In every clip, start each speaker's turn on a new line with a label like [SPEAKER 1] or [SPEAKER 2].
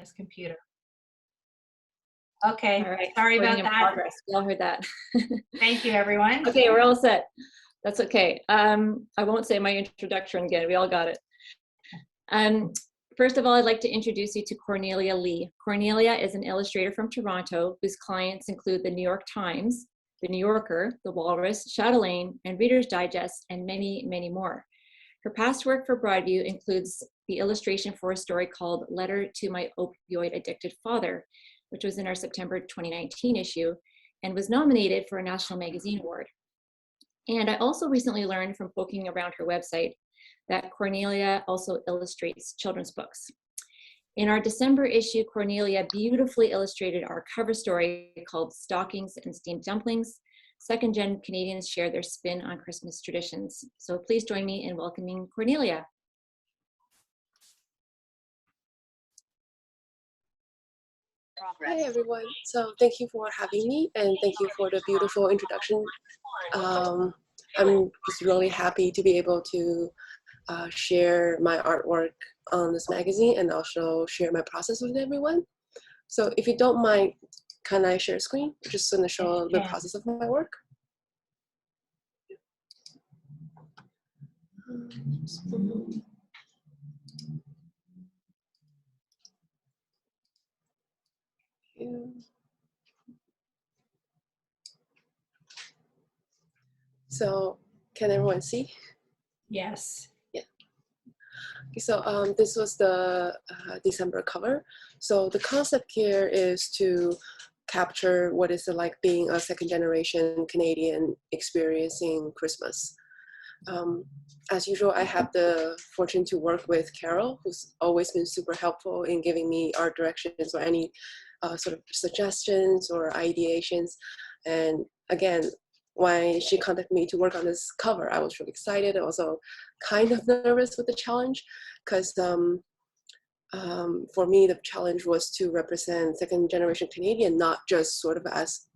[SPEAKER 1] this computer. Okay,
[SPEAKER 2] all right.
[SPEAKER 1] sorry about
[SPEAKER 2] Recording in
[SPEAKER 1] that.
[SPEAKER 2] progress. We all heard that.
[SPEAKER 1] Thank you, everyone.
[SPEAKER 2] Okay, we're all set. That's okay. I won't say my introduction again. We all got it. First of all, I'd like to introduce you to Cornelia Li. Cornelia is an illustrator from Toronto whose clients include the New York Times, the New Yorker, the Walrus, Chatelaine, and Reader's Digest, and many, many more. Her past work for Broadview includes the illustration for a story called Letter to My Opioid Addicted Father, which was in our September 2019 issue and was nominated for a National Magazine Award. And I also recently learned from poking around her website that Cornelia also illustrates children's books. In our December issue, Cornelia beautifully illustrated our cover story called Stockings and Steamed Dumplings. Second-gen Canadians share their spin on Christmas traditions. So please join me in welcoming Cornelia.
[SPEAKER 3] Hi everyone. So thank you for having me and thank you for the beautiful introduction. I'm just really happy to be able to share my artwork on this magazine and also share my process with everyone. So if you don't mind, can I share screen? Just going to show the process of my work. So can everyone see?
[SPEAKER 1] Yes.
[SPEAKER 3] Yeah. Okay, so this was the December cover. So the concept here is to capture what is it like being a second generation Canadian experiencing Christmas. As usual, I have the fortune to work with Carol, who's always been super helpful in giving me art directions or any sort of suggestions or ideations. And again, when she contacted me to work on this cover, I was really excited. Also kind of nervous with the challenge because for me, the challenge was to represent second generation Canadian, not just sort of as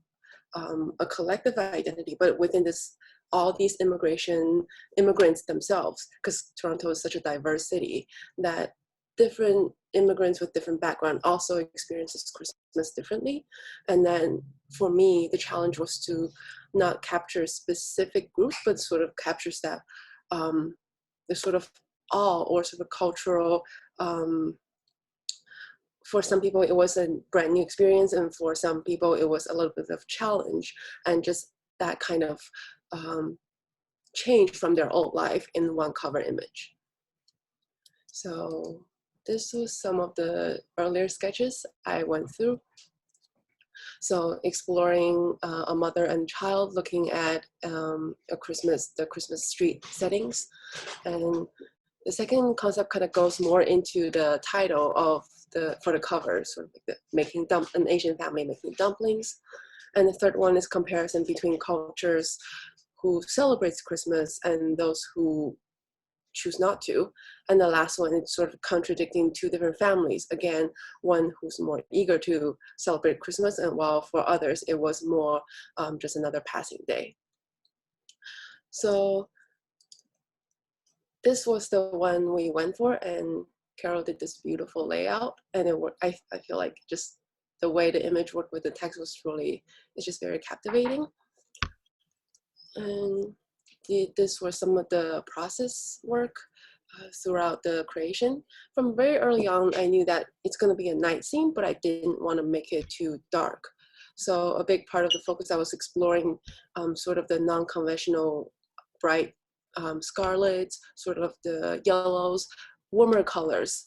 [SPEAKER 3] a collective identity, but within this all these immigrants themselves, because Toronto is such a diverse city that different immigrants with different background also experiences Christmas differently. And then for me, the challenge was to not capture specific groups, but sort of captures that the sort of all or sort of cultural, for some people it was a brand new experience, and for some people it was a little bit of challenge, and just that kind of change from their old life in one cover image. So this was some of the earlier sketches I went through. So exploring a mother and child looking at the Christmas street settings. And the second concept kind of goes more into the title of for the cover, sort of like an Asian family making dumplings. And the third one is comparison between cultures who celebrates Christmas and those who choose not to. And the last one is sort of contradicting two different families. Again, one who's more eager to celebrate Christmas, and while for others, it was more just another passing day. So this was the one we went for, and Carol did this beautiful layout, and it worked. I feel like just the way the image worked with the text was it's just very captivating. And this was some of the process work throughout the creation. From very early on, I knew that it's going to be a night scene, but I didn't want to make it too dark. So a big part of the focus, I was exploring sort of the non-conventional bright scarlets, sort of the yellows, warmer colors,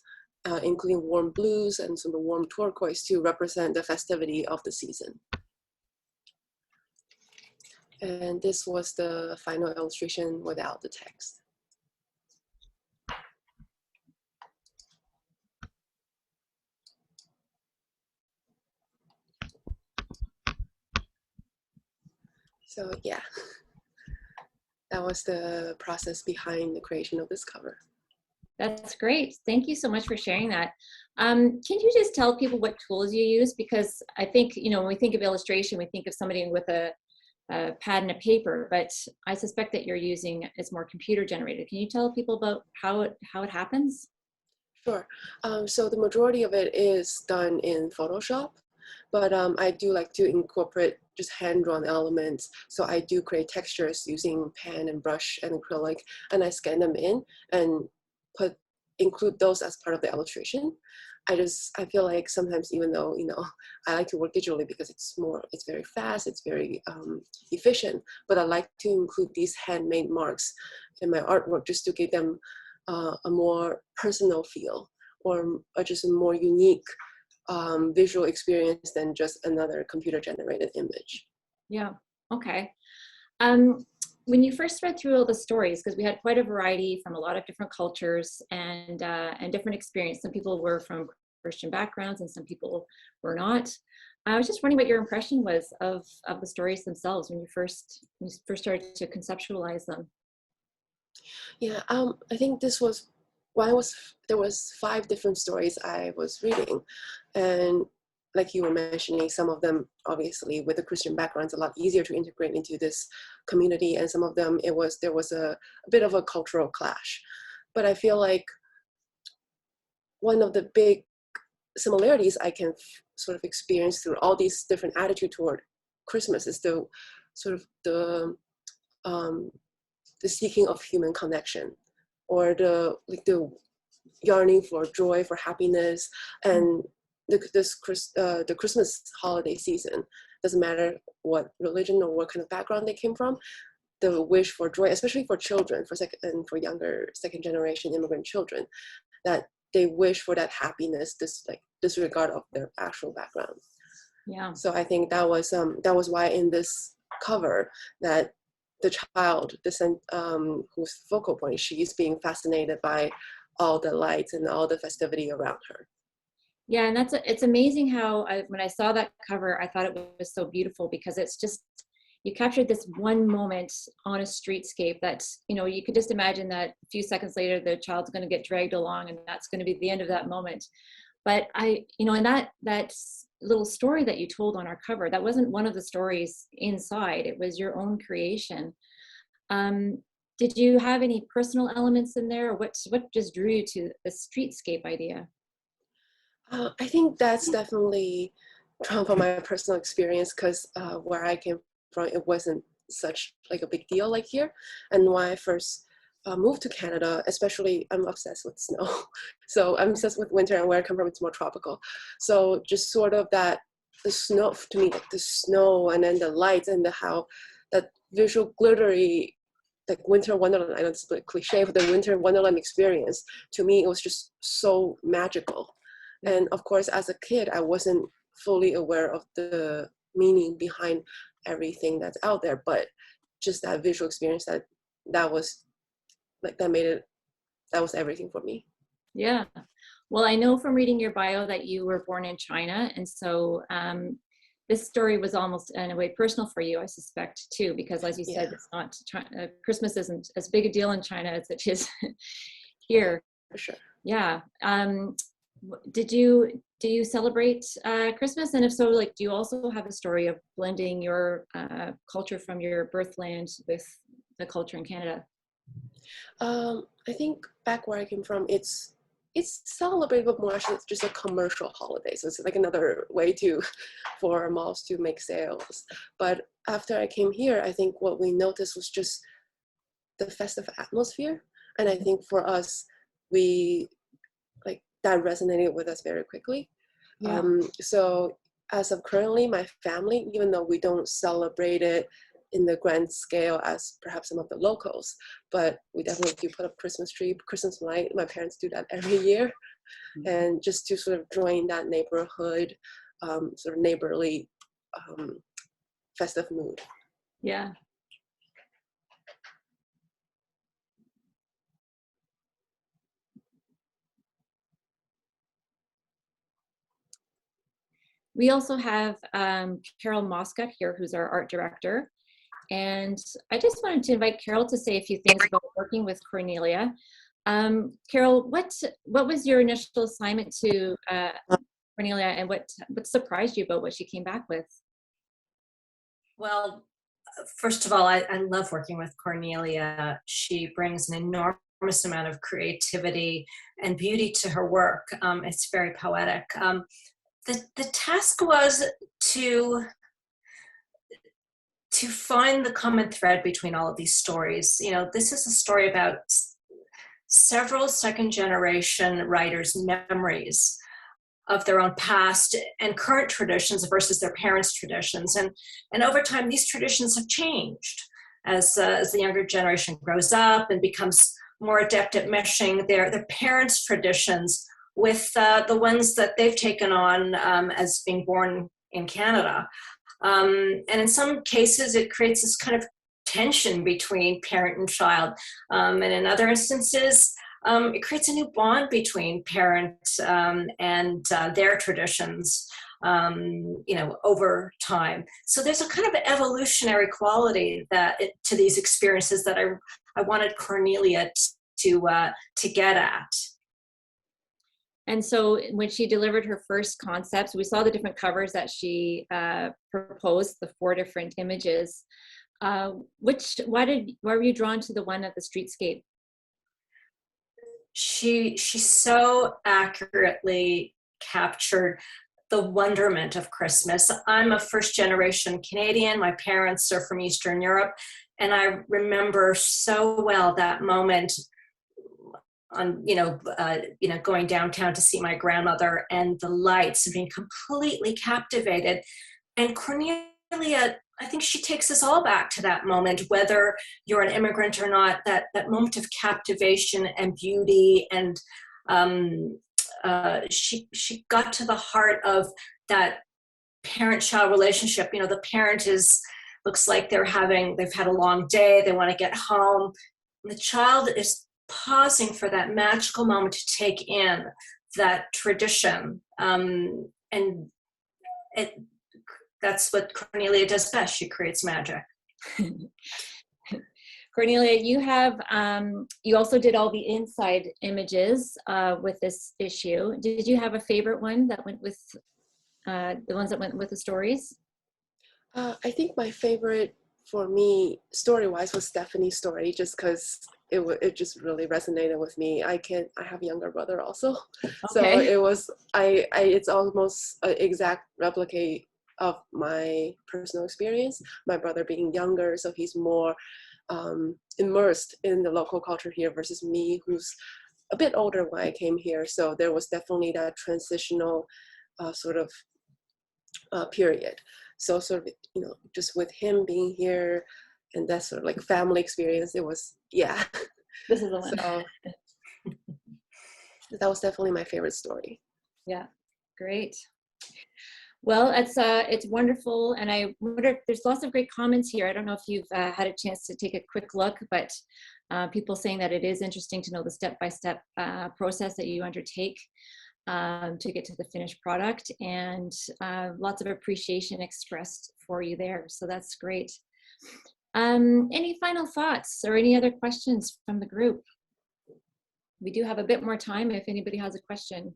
[SPEAKER 3] including warm blues and some of the warm turquoise to represent the festivity of the season. And this was the final illustration without the text. So yeah, that was the process behind the creation of this cover.
[SPEAKER 2] That's great. Thank you so much for sharing that. Can you just tell people what tools you use? Because I think, when we think of illustration, we think of somebody with a pad and a paper, but I suspect that you're using it's more computer generated. Can you tell people about how it happens?
[SPEAKER 3] Sure. So the majority of it is done in Photoshop, but I do like to incorporate just hand-drawn elements. So I do create textures using pen and brush and acrylic, and I scan them in and include those as part of the illustration. I feel like sometimes, even though, I like to work digitally because it's very fast, it's very efficient, but I like to include these handmade marks in my artwork just to give them a more personal feel, or just a more unique visual experience than just another computer generated image.
[SPEAKER 2] Yeah. Okay. When you first read through all the stories, because we had quite a variety from a lot of different cultures and different experience. Some people were from Christian backgrounds and some people were not. I was just wondering what your impression was of the stories themselves when you first started to conceptualize them.
[SPEAKER 3] Yeah, I think this was there was 5 different stories I was reading, and like you were mentioning, some of them obviously with a Christian background, it's a lot easier to integrate into this community, and some of them there was a bit of a cultural clash. But I feel like one of the big similarities I can sort of experience through all these different attitudes toward Christmas is the sort of the seeking of human connection, or the yearning for joy, for happiness, and the Christmas holiday season. Doesn't matter what religion or what kind of background they came from. The wish for joy, especially for children, for younger second generation immigrant children, that they wish for that happiness, disregard of their actual background.
[SPEAKER 2] Yeah.
[SPEAKER 3] So I think that was why in this cover that the child, whose focal point, she's being fascinated by all the lights and all the festivity around her.
[SPEAKER 2] Yeah, and it's amazing how when I saw that cover, I thought it was so beautiful because it's just, you captured this one moment on a streetscape that, you could just imagine that a few seconds later, the child's going to get dragged along and that's going to be the end of that moment. But and that little story that you told on our cover, that wasn't one of the stories inside, it was your own creation. Did you have any personal elements in there, or what just drew you to the streetscape idea?
[SPEAKER 3] I think that's definitely drawn from my personal experience, because where I came from, it wasn't such like a big deal like here. And when I first moved to Canada, especially, I'm obsessed with snow. So I'm obsessed with winter, and where I come from, it's more tropical. So just sort of the snow, to me, like the snow and then the lights and how that visual glittery, like winter wonderland, I know it's a bit cliche, but the winter wonderland experience, to me, it was just so magical. And of course, as a kid, I wasn't fully aware of the meaning behind everything that's out there, but just that visual experience, that was like, that was everything for me.
[SPEAKER 2] Yeah. Well, I know from reading your bio that you were born in China. And so this story was almost in a way personal for you, I suspect, too, because as you said, it's not, Christmas isn't as big a deal in China as it is here.
[SPEAKER 3] For sure.
[SPEAKER 2] Yeah. Do you celebrate Christmas? And if so, do you also have a story of blending your culture from your birthland with the culture in Canada?
[SPEAKER 3] I think back where I came from, it's celebrated, but more actually it's just a commercial holiday. So it's like another way for malls to make sales. But after I came here, I think what we noticed was just the festive atmosphere. And I think for us, that resonated with us very quickly.
[SPEAKER 2] Yeah.
[SPEAKER 3] So as of currently, my family, even though we don't celebrate it in the grand scale as perhaps some of the locals, but we definitely do put up Christmas tree, Christmas light. My parents do that every year. And just to sort of join that neighborhood, sort of neighborly festive mood.
[SPEAKER 2] Yeah. We also have Carol Moscott here, who's our art director. And I just wanted to invite Carol to say a few things about working with Cornelia. Carol, what was your initial assignment to Cornelia, and what surprised you about what she came back with?
[SPEAKER 4] Well, first of all, I love working with Cornelia. She brings an enormous
[SPEAKER 1] enormous amount of creativity and beauty to her work. It's very poetic. The task was to find the common thread between all of these stories. You know, this is a story about several second generation writers' memories of their own past and current traditions versus their parents' traditions. And over time, these traditions have changed as the younger generation grows up and becomes more adept at meshing their parents' traditions with the ones that they've taken on as being born in Canada. And in some cases, it creates this kind of tension between parent and child. And in other instances, it creates a new bond between parents and their traditions, over time. So there's a kind of evolutionary quality to these experiences that I wanted Cornelia to get at.
[SPEAKER 2] And so when she delivered her first concepts, we saw the different covers that she proposed, the 4 different images. Why were you drawn to the one of the streetscape?
[SPEAKER 1] She so accurately captured the wonderment of Christmas. I'm a first generation Canadian. My parents are from Eastern Europe. And I remember so well that moment on, going downtown to see my grandmother and the lights and being completely captivated. And Cornelia, I think she takes us all back to that moment, whether you're an immigrant or not, that moment of captivation and beauty. And she got to the heart of that parent-child relationship. You know, the parent looks like they've had a long day, they want to get home. And the child is pausing for that magical moment to take in that tradition. That's what Cornelia does best. She creates magic.
[SPEAKER 2] Cornelia, you also did all the inside images with this issue. Did you have a favorite one that went with the ones that went with the stories?
[SPEAKER 3] I think my favorite for me, story-wise, was Stephanie's story, just because it just really resonated with me. I have a younger brother also, so it's almost an exact replicate of my personal experience. My brother being younger, so he's more immersed in the local culture here versus me, who's a bit older when I came here. So there was definitely that transitional period. So sort of, just with him being here and that sort of like family experience, it was, yeah.
[SPEAKER 2] This is the one.
[SPEAKER 3] So that was definitely my favorite story.
[SPEAKER 2] Yeah, great. Well, it's wonderful, and I wonder, there's lots of great comments here. I don't know if you've had a chance to take a quick look, but people saying that it is interesting to know the step-by-step process that you undertake to get to the finished product, and lots of appreciation expressed for you there. So that's great. Any final thoughts or any other questions from the group? We do have a bit more time if anybody has a question.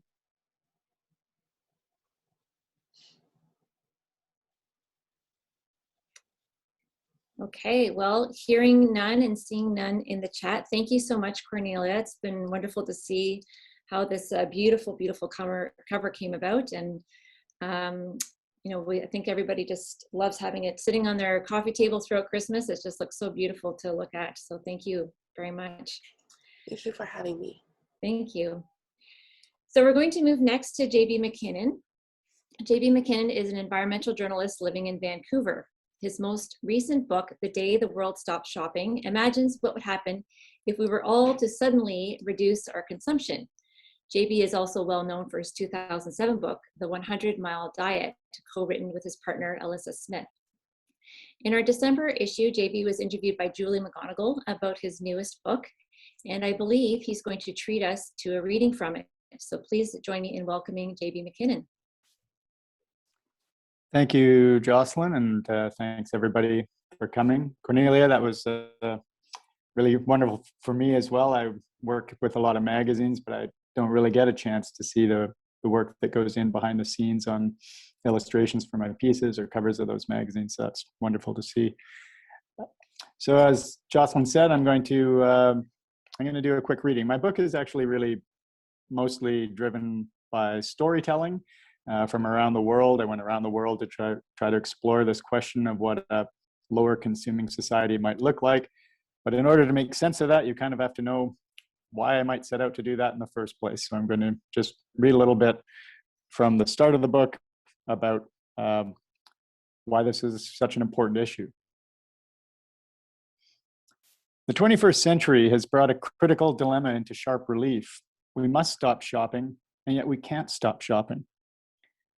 [SPEAKER 2] Okay, well, hearing none and seeing none in the chat, thank you so much, Cornelia. It's been wonderful to see how this beautiful, beautiful cover came about. And, I think everybody just loves having it sitting on their coffee table throughout Christmas. It just looks so beautiful to look at. So thank you very much.
[SPEAKER 3] Thank you for having me.
[SPEAKER 2] Thank you. So we're going to move next to J.B. MacKinnon. J.B. MacKinnon is an environmental journalist living in Vancouver. His most recent book, The Day the World Stopped Shopping, imagines what would happen if we were all to suddenly reduce our consumption. JB is also well known for his 2007 book, The 100-Mile Diet, co-written with his partner, Alyssa Smith. In our December issue, JB was interviewed by Julie McGonigal about his newest book, and I believe he's going to treat us to a reading from it. So please join me in welcoming JB MacKinnon.
[SPEAKER 4] Thank you, Jocelyn, and thanks everybody for coming. Cornelia, that was really wonderful for me as well. I work with a lot of magazines, but I don't really get a chance to see the work that goes in behind the scenes on illustrations for my pieces or covers of those magazines. So that's wonderful to see. So as Jocelyn said, I'm going to I'm going to do a quick reading. My book is actually really mostly driven by storytelling from around the world. I went around the world to try to explore this question of what a lower consuming society might look like. But in order to make sense of that, you kind of have to know why I might set out to do that in the first place. So I'm going to just read a little bit from the start of the book about why this is such an important issue. The 21st century has brought a critical dilemma into sharp relief. We must stop shopping, and yet we can't stop shopping.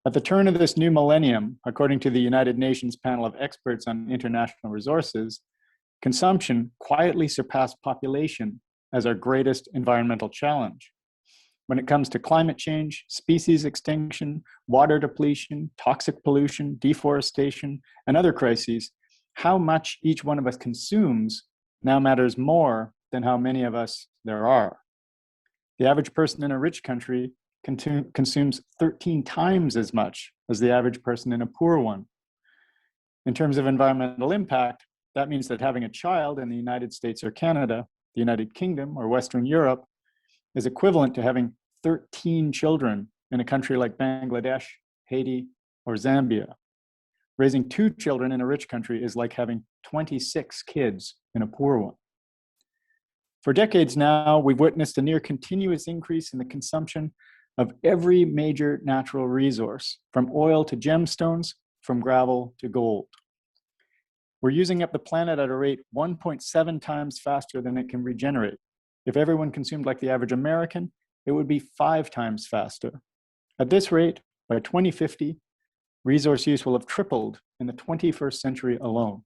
[SPEAKER 4] At the turn of this new millennium, according to the United Nations panel of experts on international resources, consumption quietly surpassed population as our greatest environmental challenge. When it comes to climate change, species extinction, water depletion, toxic pollution, deforestation, and other crises, how much each one of us consumes now matters more than how many of us there are. The average person in a rich country consumes 13 times as much as the average person in a poor one. In terms of environmental impact, that means that having a child in the United States or Canada, the United Kingdom or Western Europe, is equivalent to having 13 children in a country like Bangladesh, Haiti, or Zambia. Raising 2 children in a rich country is like having 26 kids in a poor one. For decades now, we've witnessed a near continuous increase in the consumption of every major natural resource, from oil to gemstones, from gravel to gold. We're using up the planet at a rate 1.7 times faster than it can regenerate. If everyone consumed like the average American, it would be 5 times faster. At this rate, by 2050, resource use will have tripled in the 21st century alone.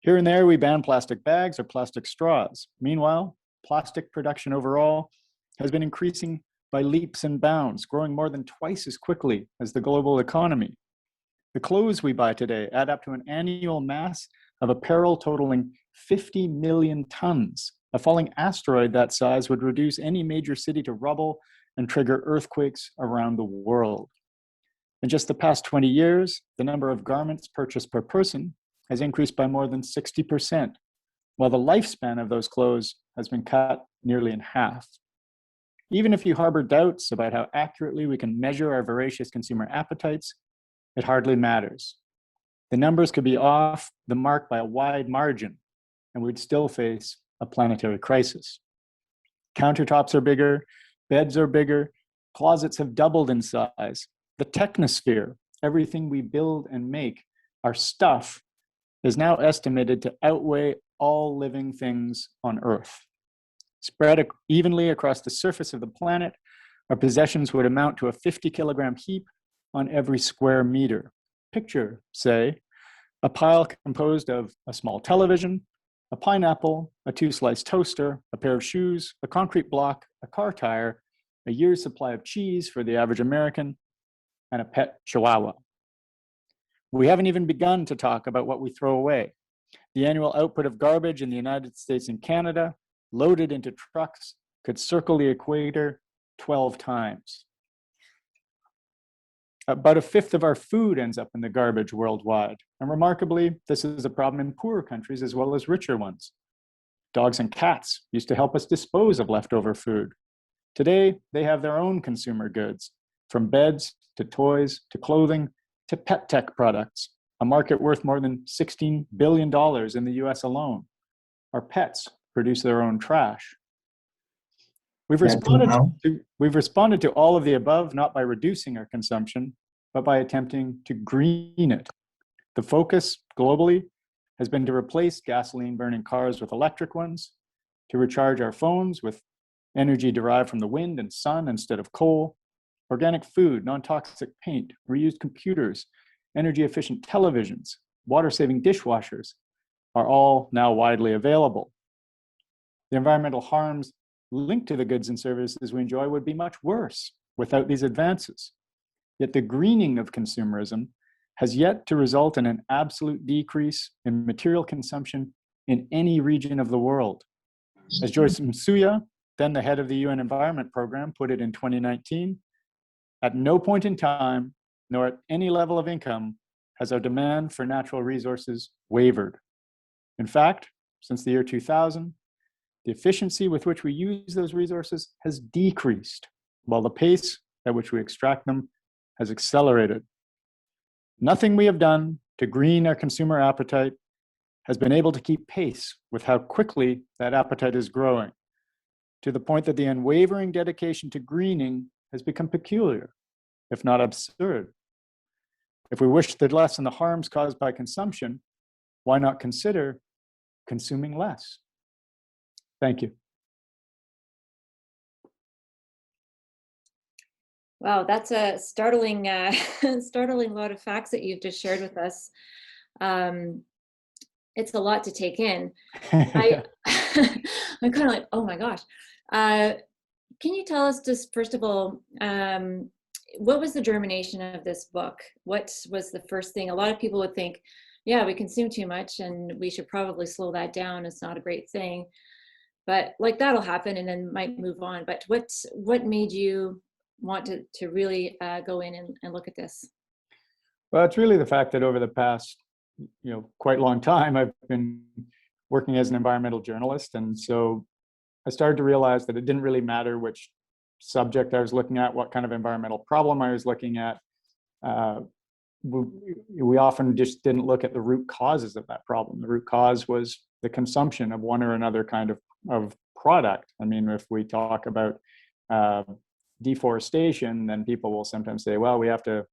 [SPEAKER 4] Here and there, we ban plastic bags or plastic straws. Meanwhile, plastic production overall has been increasing by leaps and bounds, growing more than twice as quickly as the global economy. The clothes we buy today add up to an annual mass of apparel totaling 50 million tons. A falling asteroid that size would reduce any major city to rubble and trigger earthquakes around the world. In just the past 20 years, the number of garments purchased per person has increased by more than 60%, while the lifespan of those clothes has been cut nearly in half. Even if you harbor doubts about how accurately we can measure our voracious consumer appetites, it hardly matters. The numbers could be off the mark by a wide margin, and we'd still face a planetary crisis. Countertops are bigger, beds are bigger, closets have doubled in size. The technosphere, everything we build and make, our stuff, is now estimated to outweigh all living things on Earth. Spread evenly across the surface of the planet, our possessions would amount to a 50-kilogram heap on every square meter. Picture, say, a pile composed of a small television, a pineapple, a 2-slice toaster, a pair of shoes, a concrete block, a car tire, a year's supply of cheese for the average American, and a pet chihuahua. We haven't even begun to talk about what we throw away. The annual output of garbage in the United States and Canada, loaded into trucks, could circle the equator 12 times. About 1/5 of our food ends up in the garbage worldwide. And remarkably, this is a problem in poorer countries as well as richer ones. Dogs and cats used to help us dispose of leftover food. Today, they have their own consumer goods, from beds to toys to clothing to pet tech products, a market worth more than $16 billion in the US alone. Our pets produce their own trash. We've responded to all of the above, not by reducing our consumption, but by attempting to green it. The focus globally has been to replace gasoline-burning cars with electric ones, to recharge our phones with energy derived from the wind and sun instead of coal, organic food, non-toxic paint, reused computers, energy-efficient televisions, water-saving dishwashers are all now widely available. The environmental harms linked to the goods and services we enjoy would be much worse without these advances. Yet the greening of consumerism has yet to result in an absolute decrease in material consumption in any region of the world. As Joyce Msuya, then the head of the UN Environment Program, put it in 2019, at no point in time, nor at any level of income, has our demand for natural resources wavered. In fact, since the year 2000, the efficiency with which we use those resources has decreased, while the pace at which we extract them has accelerated. Nothing we have done to green our consumer appetite has been able to keep pace with how quickly that appetite is growing, to the point that the unwavering dedication to greening has become peculiar, if not absurd. If we wish to lessen the harms caused by consumption, why not consider consuming less? Thank you.
[SPEAKER 2] Wow, that's a startling, startling lot of facts that you've just shared with us. It's a lot to take in. I'm kind of like, oh my gosh. Can you tell us just first of all, what was the germination of this book? What was the first thing? A lot of people would think, yeah, we consume too much and we should probably slow that down. It's not a great thing. But like that'll happen and then might move on. But what made you want to really go in and look at this?
[SPEAKER 4] Well, it's really the fact that over the past, quite long time, I've been working as an environmental journalist. And so I started to realize that it didn't really matter which subject I was looking at, what kind of environmental problem I was looking at. We often just didn't look at the root causes of that problem. The root cause was the consumption of one or another kind of product. I mean, if we talk about deforestation, then people will sometimes say, well, we have to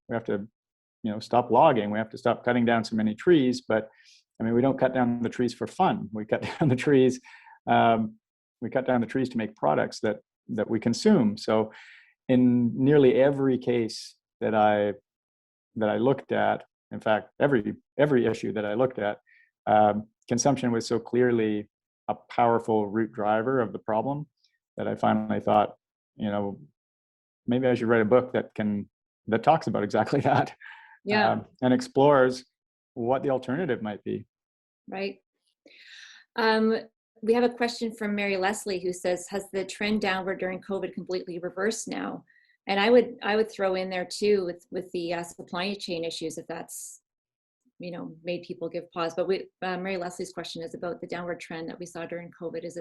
[SPEAKER 4] stop logging. We have to stop cutting down so many trees. But I mean, we don't cut down the trees for fun. We cut down the trees. We cut down the trees to make products that we consume. So, in nearly every case that I looked at, in fact, every issue that I looked at, consumption was so clearly a powerful root driver of the problem that I finally thought, maybe I should write a book that talks about exactly that.
[SPEAKER 2] Yeah.
[SPEAKER 4] And explores what the alternative might be.
[SPEAKER 2] Right. We have a question from Mary Leslie who says, has the trend downward during COVID completely reversed now? And I would throw in there too with the supply chain issues, if that's, made people give pause. But Mary Leslie's question is about the downward trend that we saw during COVID. Is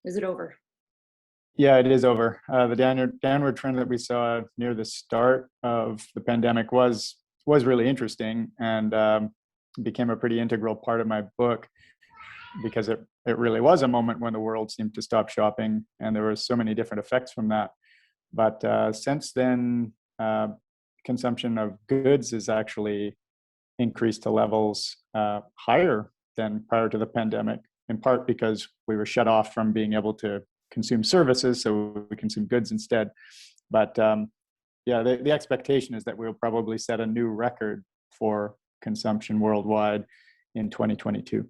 [SPEAKER 2] it over?
[SPEAKER 4] Yeah, it is over. The downward trend that we saw near the start of the pandemic was really interesting and became a pretty integral part of my book, because it really was a moment when the world seemed to stop shopping, and there were so many different effects from that. But since then, consumption of goods has actually increased to levels higher than prior to the pandemic, in part because we were shut off from being able to consume services, so we consume goods instead. But the expectation is that we'll probably set a new record for consumption worldwide in 2022.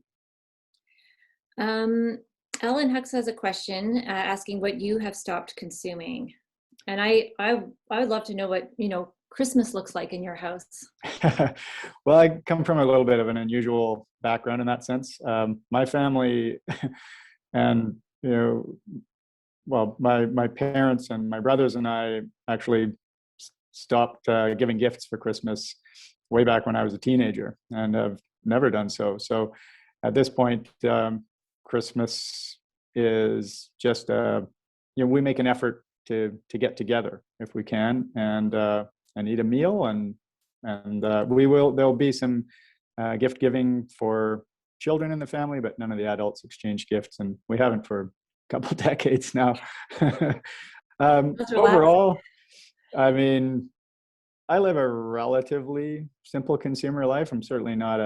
[SPEAKER 2] Ellen Hux has a question asking what you have stopped consuming. And I would love to know what, Christmas looks like in your house.
[SPEAKER 4] Well, I come from a little bit of an unusual background in that sense. My family and, my parents and my brothers and I actually stopped giving gifts for Christmas way back when I was a teenager, and have never done so. So at this point, Christmas is just we make an effort to get together if we can, and eat a meal, and there'll be some gift giving for children in the family, but none of the adults exchange gifts, and we haven't for a couple of decades now. Overall, I mean, I live a relatively simple consumer life. I'm certainly not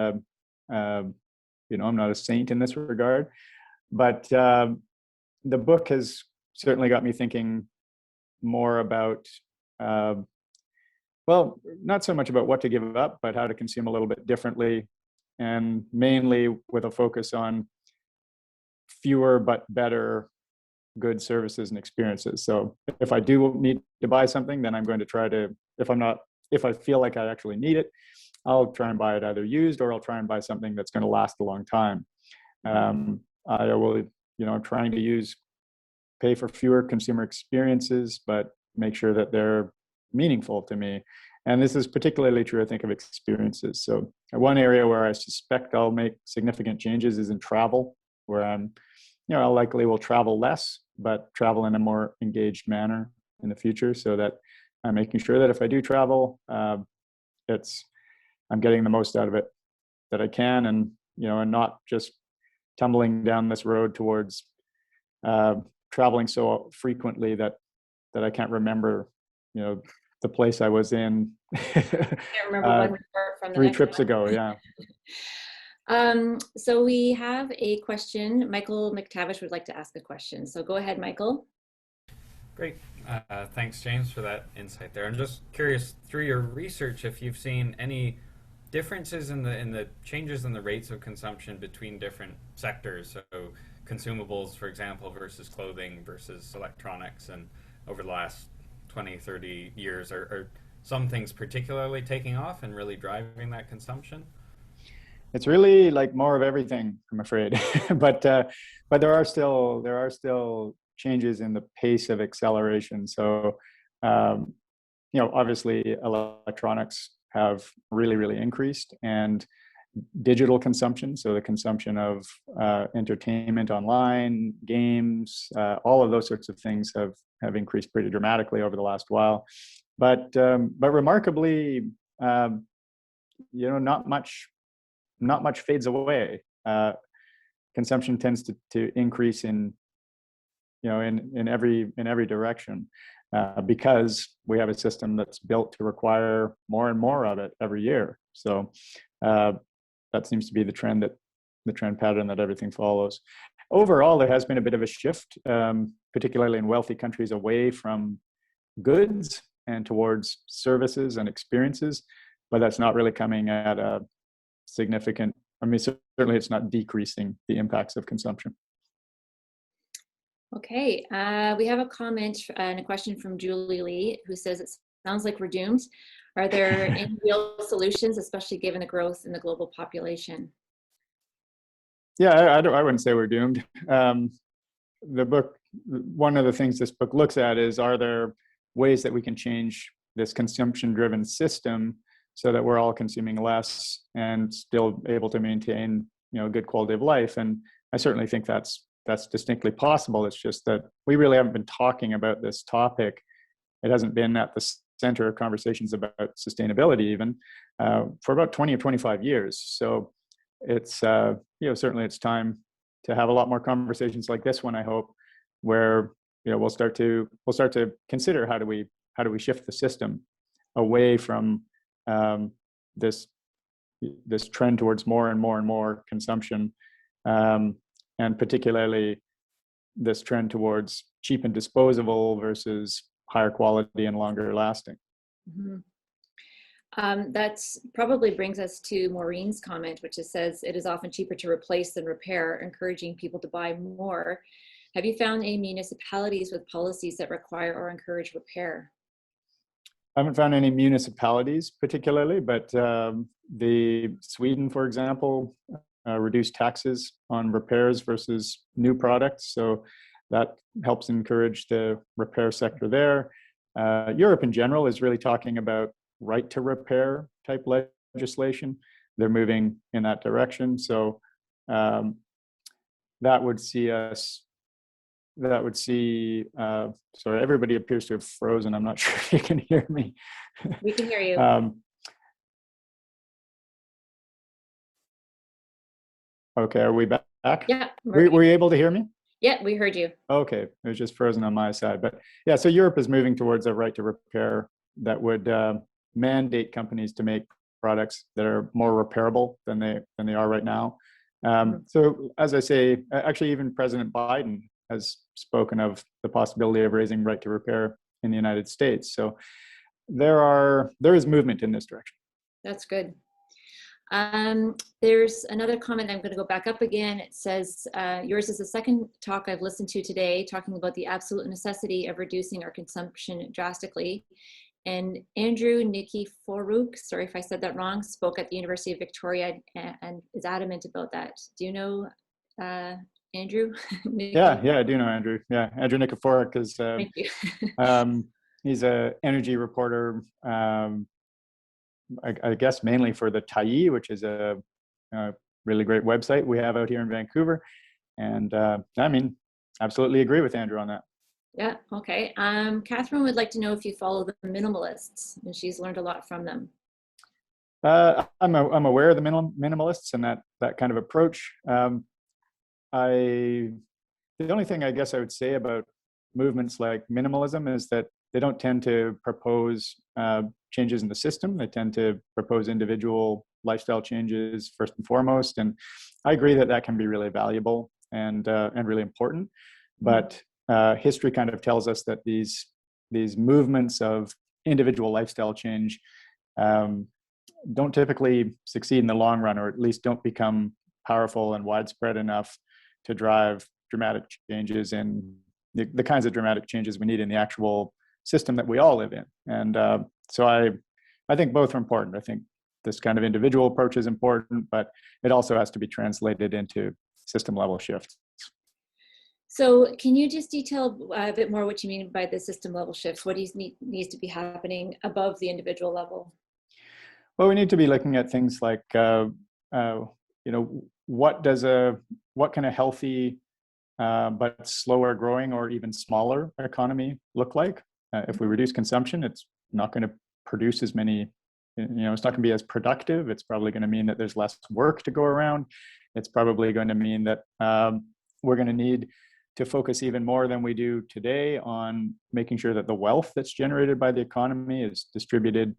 [SPEAKER 4] I'm not a saint in this regard, but the book has certainly got me thinking more about, not so much about what to give up, but how to consume a little bit differently, and mainly with a focus on fewer but better goods, services, and experiences. So if I do need to buy something, then I'm going to try to, if I feel like I actually need it, I'll try and buy it either used, or I'll try and buy something that's going to last a long time. I will, I'm trying to pay for fewer consumer experiences, but make sure that they're meaningful to me. And this is particularly true, I think, of experiences. So one area where I suspect I'll make significant changes is in travel, where I'm I likely will travel less, but travel in a more engaged manner in the future, so that I'm making sure that if I do travel, I'm getting the most out of it that I can, and and not just tumbling down this road towards traveling so frequently that I can't remember, the place I was in
[SPEAKER 2] Can't remember one report from the
[SPEAKER 4] 3
[SPEAKER 2] next
[SPEAKER 4] trips
[SPEAKER 2] one.
[SPEAKER 4] ago. Yeah.
[SPEAKER 2] So we have a question. Michael McTavish would like to ask a question. So go ahead, Michael.
[SPEAKER 5] Great. Thanks, James, for that insight there. I'm just curious, through your research, if you've seen any differences in the changes in the rates of consumption between different sectors. So consumables, for example, versus clothing versus electronics, and over the last 20, 30 years, are some things particularly taking off and really driving that consumption?
[SPEAKER 4] It's really like more of everything, I'm afraid. but there are still changes in the pace of acceleration. So obviously electronics have really increased, and digital consumption, so the consumption of entertainment online, games, all of those sorts of things have increased pretty dramatically over the last while. But remarkably, not much fades away. Consumption tends to increase in every direction, because we have a system that's built to require more and more of it every year. So that seems to be the trend pattern that everything follows. Overall, there has been a bit of a shift, particularly in wealthy countries, away from goods and towards services and experiences, but that's not really coming at a significant, certainly it's not decreasing the impacts of consumption.
[SPEAKER 2] Okay, we have a comment and a question from Julie Lee, who says, it sounds like we're doomed. Are there any real solutions, especially given the growth in the global population?
[SPEAKER 4] Yeah, I wouldn't say we're doomed. The book, one of the things this book looks at is, are there ways that we can change this consumption-driven system so that we're all consuming less and still able to maintain, good quality of life? And I certainly think that's distinctly possible. It's just that we really haven't been talking about this topic. It hasn't been at the center of conversations about sustainability even for about 20 or 25 years. So it's certainly it's time to have a lot more conversations like this one, I hope, where we'll start to consider how do we shift the system away from this trend towards more and more consumption, and particularly this trend towards cheap and disposable versus higher quality and longer lasting.
[SPEAKER 2] Mm-hmm. That's probably brings us to Maureen's comment, which says it is often cheaper to replace than repair, encouraging people to buy more. Have you found any municipalities with policies that require or encourage repair?
[SPEAKER 4] I haven't found any municipalities particularly, but the Sweden, for example, reduced taxes on repairs versus new products. So that helps encourage the repair sector there. Europe in general is really talking about right to repair type legislation. They're moving in that direction. So that would see sorry, everybody appears to have frozen. I'm not sure if you can hear me.
[SPEAKER 2] We can hear you.
[SPEAKER 4] Okay, are we back?
[SPEAKER 2] Yeah.
[SPEAKER 4] Were you able to hear me?
[SPEAKER 2] Yeah, we heard you.
[SPEAKER 4] Okay, it was just frozen on my side. But yeah, so Europe is moving towards a right to repair that would mandate companies to make products that are more repairable than they are right now. So as I say, actually even President Biden has spoken of the possibility of raising right to repair in the United States. So there is movement in this direction.
[SPEAKER 2] That's good. There's another comment. I'm going to go back up again. It says, yours is the second talk I've listened to today, talking about the absolute necessity of reducing our consumption drastically. And Andrew Nikiforuk, sorry if I said that wrong, spoke at the University of Victoria and is adamant about that. Do you know Andrew?
[SPEAKER 4] Yeah, I do know Andrew. Yeah, Andrew Nikiforuk is
[SPEAKER 2] Thank you.
[SPEAKER 4] he's an energy reporter, I guess mainly for the Tyee, which is a really great website we have out here in Vancouver. And I mean, absolutely agree with Andrew on that.
[SPEAKER 2] Yeah, okay. Catherine would like to know if you follow the minimalists, and she's learned a lot from them.
[SPEAKER 4] I'm aware of the minimalists and that kind of approach. The only thing I guess I would say about movements like minimalism is that they don't tend to propose changes in the system. They tend to propose individual lifestyle changes first and foremost. And I agree that can be really valuable and really important. But history kind of tells us that these movements of individual lifestyle change don't typically succeed in the long run, or at least don't become powerful and widespread enough to drive dramatic changes in the kinds of dramatic changes we need in the actual system that we all live in. And so I think both are important. I think this kind of individual approach is important, but it also has to be translated into system level shifts.
[SPEAKER 2] So can you just detail a bit more what you mean by the system level shifts? What needs to be happening above the individual level?
[SPEAKER 4] Well, we need to be looking at things like, what can a healthy but slower growing or even smaller economy look like? If we reduce consumption, it's not going to produce as many, it's not going to be as productive. It's probably going to mean that there's less work to go around. It's probably going to mean that we're going to need to focus even more than we do today on making sure that the wealth that's generated by the economy is distributed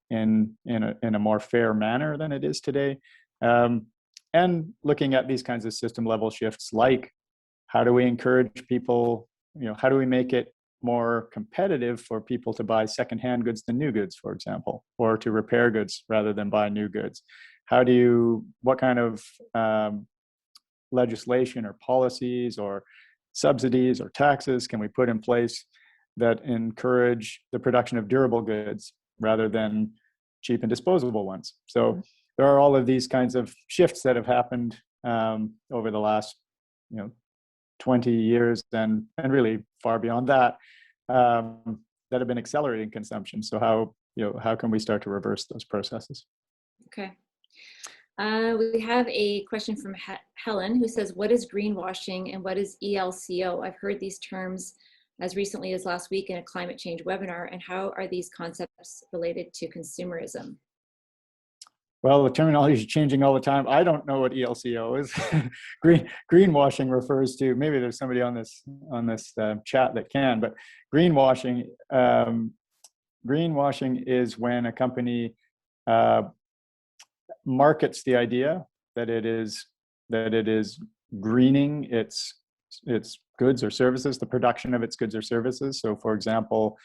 [SPEAKER 4] in a more fair manner than it is today. And looking at these kinds of system level shifts, like how do we encourage people, how do we make it more competitive for people to buy secondhand goods than new goods, for example, or to repair goods rather than buy new goods? What kind of legislation or policies or subsidies or taxes can we put in place that encourage the production of durable goods rather than cheap and disposable ones? So there are all of these kinds of shifts that have happened over the last 20 years and really far beyond that that have been accelerating consumption. So how can we start to reverse those processes?
[SPEAKER 2] Okay. We have a question from Helen, who says, what is greenwashing and what is ELCO? I've heard these terms as recently as last week in a climate change webinar, and how are these concepts related to consumerism?
[SPEAKER 4] Well, the terminology is changing all the time. I don't know what ELCO is. Greenwashing refers to, maybe there's somebody on this chat that can, but greenwashing is when a company markets the idea that it is greening its goods or services, the production of its goods or services. So, for example,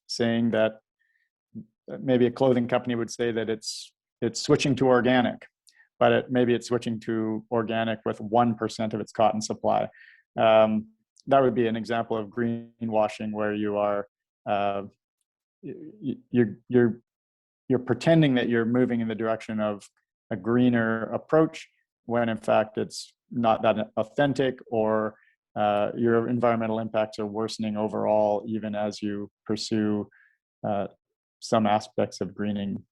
[SPEAKER 4] saying that maybe a clothing company would say that it's switching to organic, but maybe it's switching to organic with 1% of its cotton supply. That would be an example of greenwashing, where you are you're pretending that you're moving in the direction of a greener approach when in fact it's not that authentic, or your environmental impacts are worsening overall, even as you pursue some aspects of greening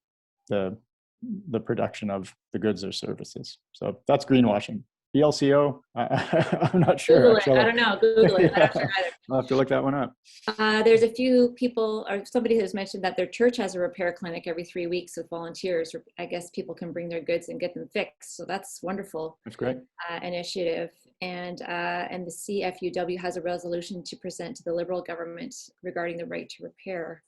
[SPEAKER 4] the production of the goods or services. So that's greenwashing. ELCO, I'm not sure.
[SPEAKER 2] Google it. I don't know. Google it. I'm not sure either.
[SPEAKER 4] I'll have to look that one up.
[SPEAKER 2] There's a few people, or somebody has mentioned that their church has a repair clinic every 3 weeks with volunteers. I guess people can bring their goods and get them fixed. So that's wonderful.
[SPEAKER 4] That's great.
[SPEAKER 2] Initiative. And the CFUW has a resolution to present to the Liberal government regarding the right to repair.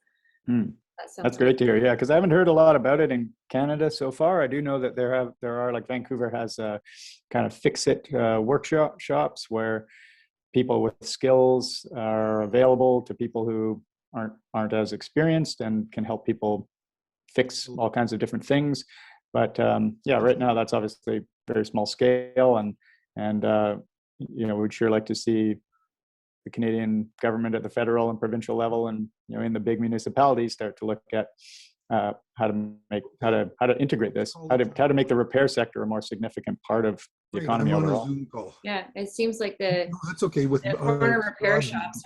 [SPEAKER 2] That's
[SPEAKER 4] great to hear. Yeah, because I haven't heard a lot about it in Canada so far. I do know that there are, like Vancouver has kind of fix-it workshops where people with skills are available to people who aren't as experienced and can help people fix all kinds of different things. But right now that's obviously very small scale, and we'd sure like to see the Canadian government at the federal and provincial level, and in the big municipalities, start to look at how to integrate this, how to make the repair sector a more significant part of the economy overall.
[SPEAKER 6] Zoom call.
[SPEAKER 2] Yeah, it seems like
[SPEAKER 6] that's okay. With
[SPEAKER 2] the corner repair shops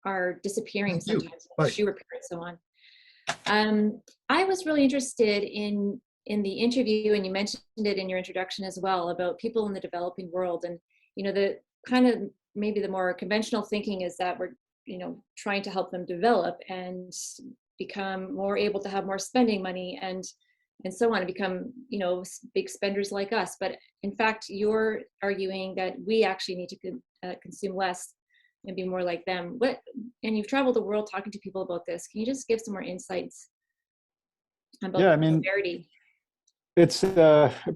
[SPEAKER 2] are disappearing sometimes. Shoe repair and so on. I was really interested in in the interview, and you mentioned it in your introduction as well, about people in the developing world. And, the kind of maybe the more conventional thinking is that we're, trying to help them develop and become more able to have more spending money and so on, and become, big spenders like us. But in fact, you're arguing that we actually need to consume less and be more like them. And you've traveled the world talking to people about this. Can you just give some more insights about prosperity?
[SPEAKER 4] It's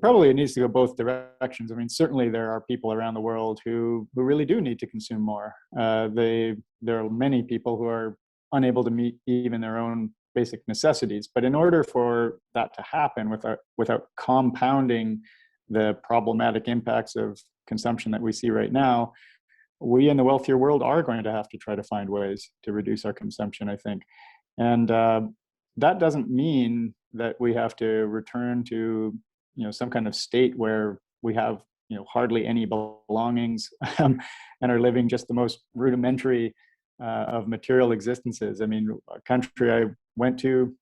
[SPEAKER 4] probably it needs to go both directions. I mean, certainly there are people around the world who really do need to consume more. There are many people who are unable to meet even their own basic necessities. But in order for that to happen without compounding the problematic impacts of consumption that we see right now, we in the wealthier world are going to have to try to find ways to reduce our consumption, I think. And that doesn't mean that we have to return to, some kind of state where we have, hardly any belongings and are living just the most rudimentary of material existences. I mean, a country I went to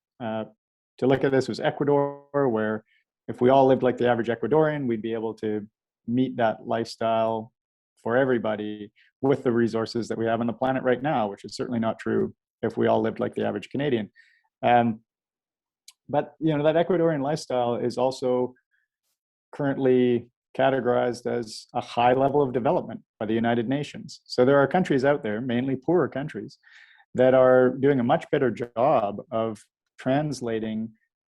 [SPEAKER 4] look at this was Ecuador, where if we all lived like the average Ecuadorian, we'd be able to meet that lifestyle for everybody with the resources that we have on the planet right now, which is certainly not true if we all lived like the average Canadian. But that Ecuadorian lifestyle is also currently categorized as a high level of development by the United Nations. So there are countries out there, mainly poorer countries, that are doing a much better job of translating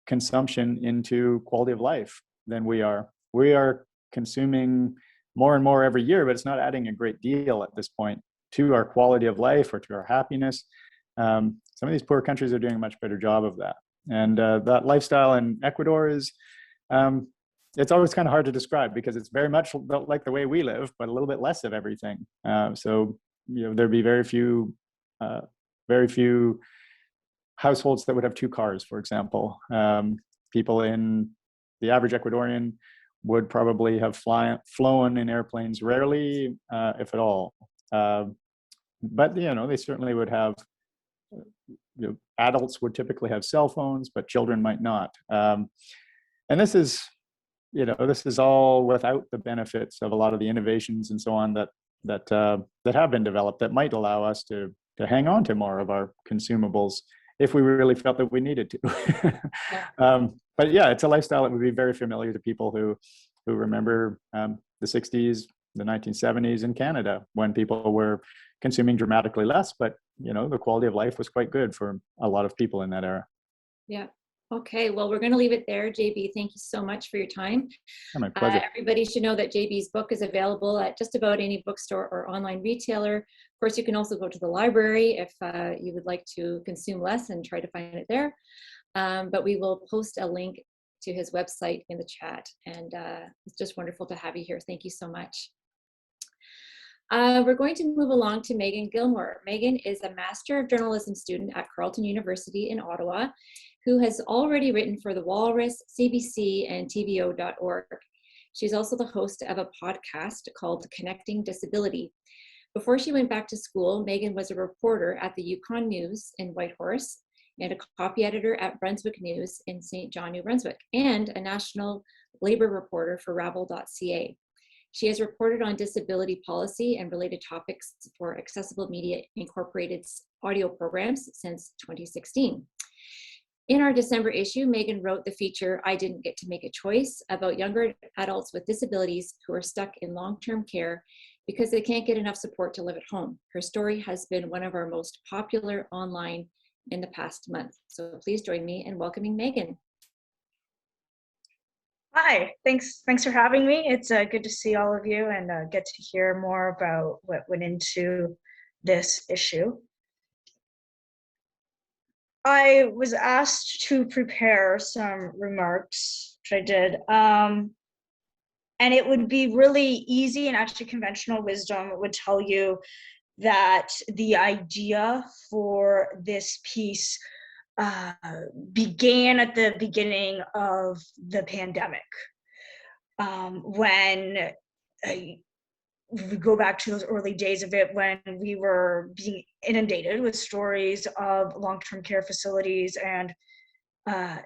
[SPEAKER 4] consumption into quality of life than we are. We are consuming more and more every year, but it's not adding a great deal at this point to our quality of life or to our happiness. Some of these poor countries are doing a much better job of that. And that lifestyle in Ecuador is, it's always kind of hard to describe because it's very much like the way we live, but a little bit less of everything. So, there'd be very few households that would have two cars, for example. People in the average Ecuadorian would probably have flown in airplanes rarely, if at all. But, they certainly would have, adults would typically have cell phones, but children might not. And this is all without the benefits of a lot of the innovations and so on that have been developed that might allow us to hang on to more of our consumables if we really felt that we needed to. But yeah, it's a lifestyle that would be very familiar to people who remember the 60s, the 1970s in Canada, when people were consuming dramatically less, but the quality of life was quite good for a lot of people in that era.
[SPEAKER 2] Yeah. Okay. Well, we're going to leave it there. JB, thank you so much for your time.
[SPEAKER 4] Oh, my pleasure.
[SPEAKER 2] Everybody should know that JB's book is available at just about any bookstore or online retailer. Of course, you can also go to the library if you would like to consume less and try to find it there. But we will post a link to his website in the chat. And it's just wonderful to have you here. Thank you so much. We're going to move along to Meagan Gillmore. Meagan is a Master of Journalism student at Carleton University in Ottawa, who has already written for The Walrus, CBC, and TVO.org. She's also the host of a podcast called Connecting Disability. Before she went back to school, Meagan was a reporter at the Yukon News in Whitehorse and a copy editor at Brunswick News in St. John, New Brunswick, and a national labor reporter for Rabble.ca. She has reported on disability policy and related topics for Accessible Media Incorporated's audio programs since 2016. In our December issue, Meagan wrote the feature, I Didn't Get to Make a Choice, about younger adults with disabilities who are stuck in long-term care because they can't get enough support to live at home. Her story has been one of our most popular online in the past month. So please join me in welcoming Meagan.
[SPEAKER 6] Hi, thanks for having me. It's good to see all of you and get to hear more about what went into this issue. I was asked to prepare some remarks, which I did, and it would be really easy, and actually conventional wisdom would tell you that the idea for this piece began at the beginning of the pandemic, when we go back to those early days of it, when we were being inundated with stories of long-term care facilities and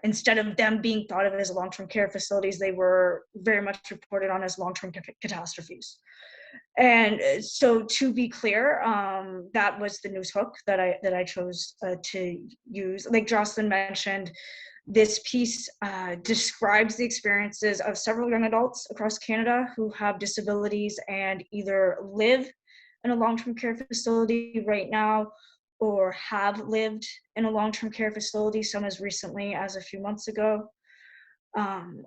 [SPEAKER 6] instead of them being thought of as long-term care facilities, they were very much reported on as long-term catastrophes. And so, to be clear, that was the news hook that I chose to use. Like Jocelyn mentioned, this piece describes the experiences of several young adults across Canada who have disabilities and either live in a long-term care facility right now or have lived in a long-term care facility, some as recently as a few months ago,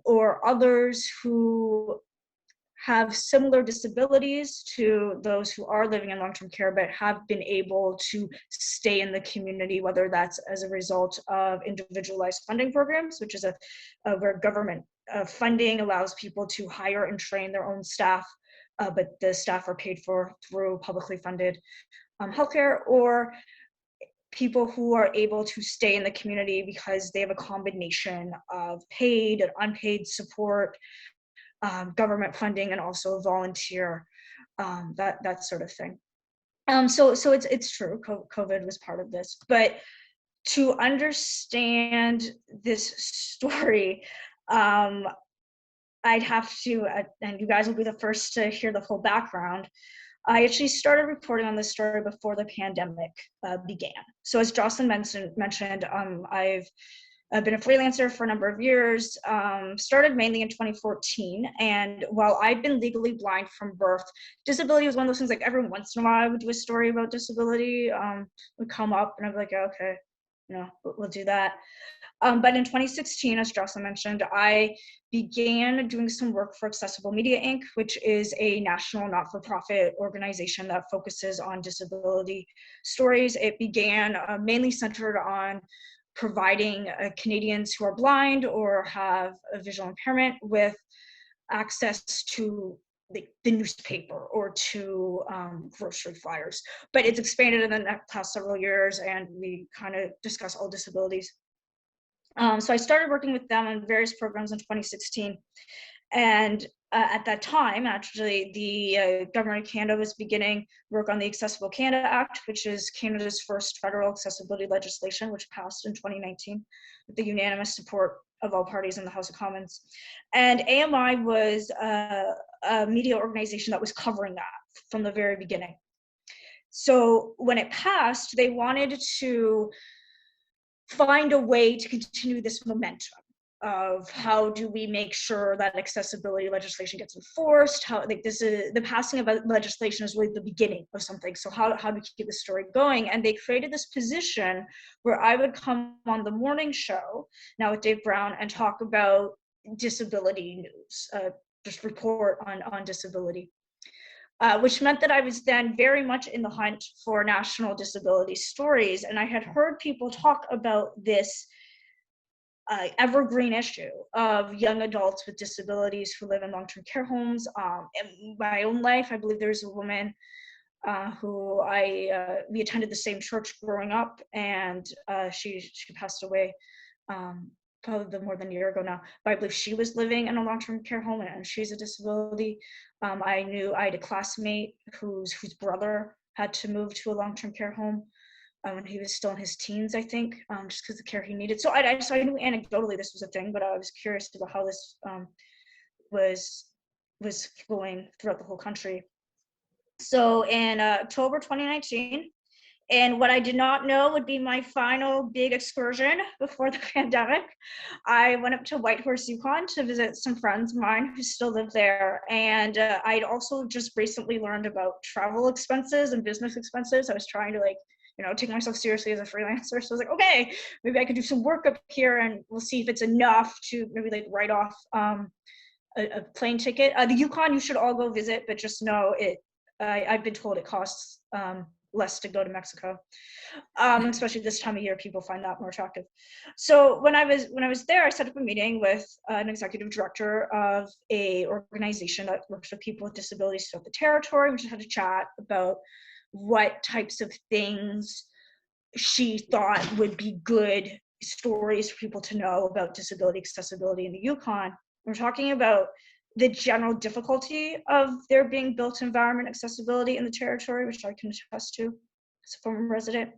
[SPEAKER 6] or others who have similar disabilities to those who are living in long-term care but have been able to stay in the community, whether that's as a result of individualized funding programs, which is where government funding allows people to hire and train their own staff, but the staff are paid for through publicly funded healthcare, or people who are able to stay in the community because they have a combination of paid and unpaid support, government funding, and also volunteer, that sort of thing. So it's true, COVID was part of this, but to understand this story, I'd have to, and you guys will be the first to hear the full background. I actually started reporting on this story before the pandemic began. So as Jocelyn mentioned, I've been a freelancer for a number of years, started mainly in 2014. And while I've been legally blind from birth, disability was one of those things, like every once in a while I would do a story about disability, would come up and I'd be like, okay, we'll do that. But in 2016, as Jocelyn mentioned, I began doing some work for Accessible Media Inc., which is a national not-for-profit organization that focuses on disability stories. It began mainly centered on providing Canadians who are blind or have a visual impairment with access to the newspaper or to grocery flyers. But it's expanded in the past several years, and we kind of discuss all disabilities. So I started working with them on various programs in 2016. And at that time, actually, the government of Canada was beginning work on the Accessible Canada Act, which is Canada's first federal accessibility legislation, which passed in 2019 with the unanimous support of all parties in the House of Commons. And AMI was a media organization that was covering that from the very beginning. So when it passed, they wanted to find a way to continue this momentum of how do we make sure that accessibility legislation gets enforced, how this is the passing of legislation is really the beginning of something. So how do we keep the story going? And they created this position where I would come on the morning show now with Dave Brown and talk about disability news, just report on disability. Which meant that I was then very much in the hunt for national disability stories. And I had heard people talk about this evergreen issue of young adults with disabilities who live in long-term care homes. In my own life, I believe there's a woman who we attended the same church growing up, and she passed away probably more than a year ago now, but I believe she was living in a long-term care home, and she's a disability. I had a classmate whose brother had to move to a long-term care home when he was still in his teens, I think, just because of the care he needed. So I knew anecdotally this was a thing, but I was curious about how this was going throughout the whole country. So in October 2019, and what I did not know would be my final big excursion before the pandemic, I went up to Whitehorse, Yukon to visit some friends of mine who still live there. And I'd also just recently learned about travel expenses and business expenses. I was trying to take myself seriously as a freelancer. So I was like, okay, maybe I could do some work up here and we'll see if it's enough to maybe write off a plane ticket. The Yukon, you should all go visit, but just know I've been told it costs less to go to Mexico, especially this time of year. People find that more attractive. So when I was there, I set up a meeting with an executive director of a organization that works with people with disabilities throughout the territory. We just had a chat about what types of things she thought would be good stories for people to know about disability accessibility in the Yukon. We're talking about the general difficulty of there being built environment accessibility in the territory, which I can attest to as a former resident.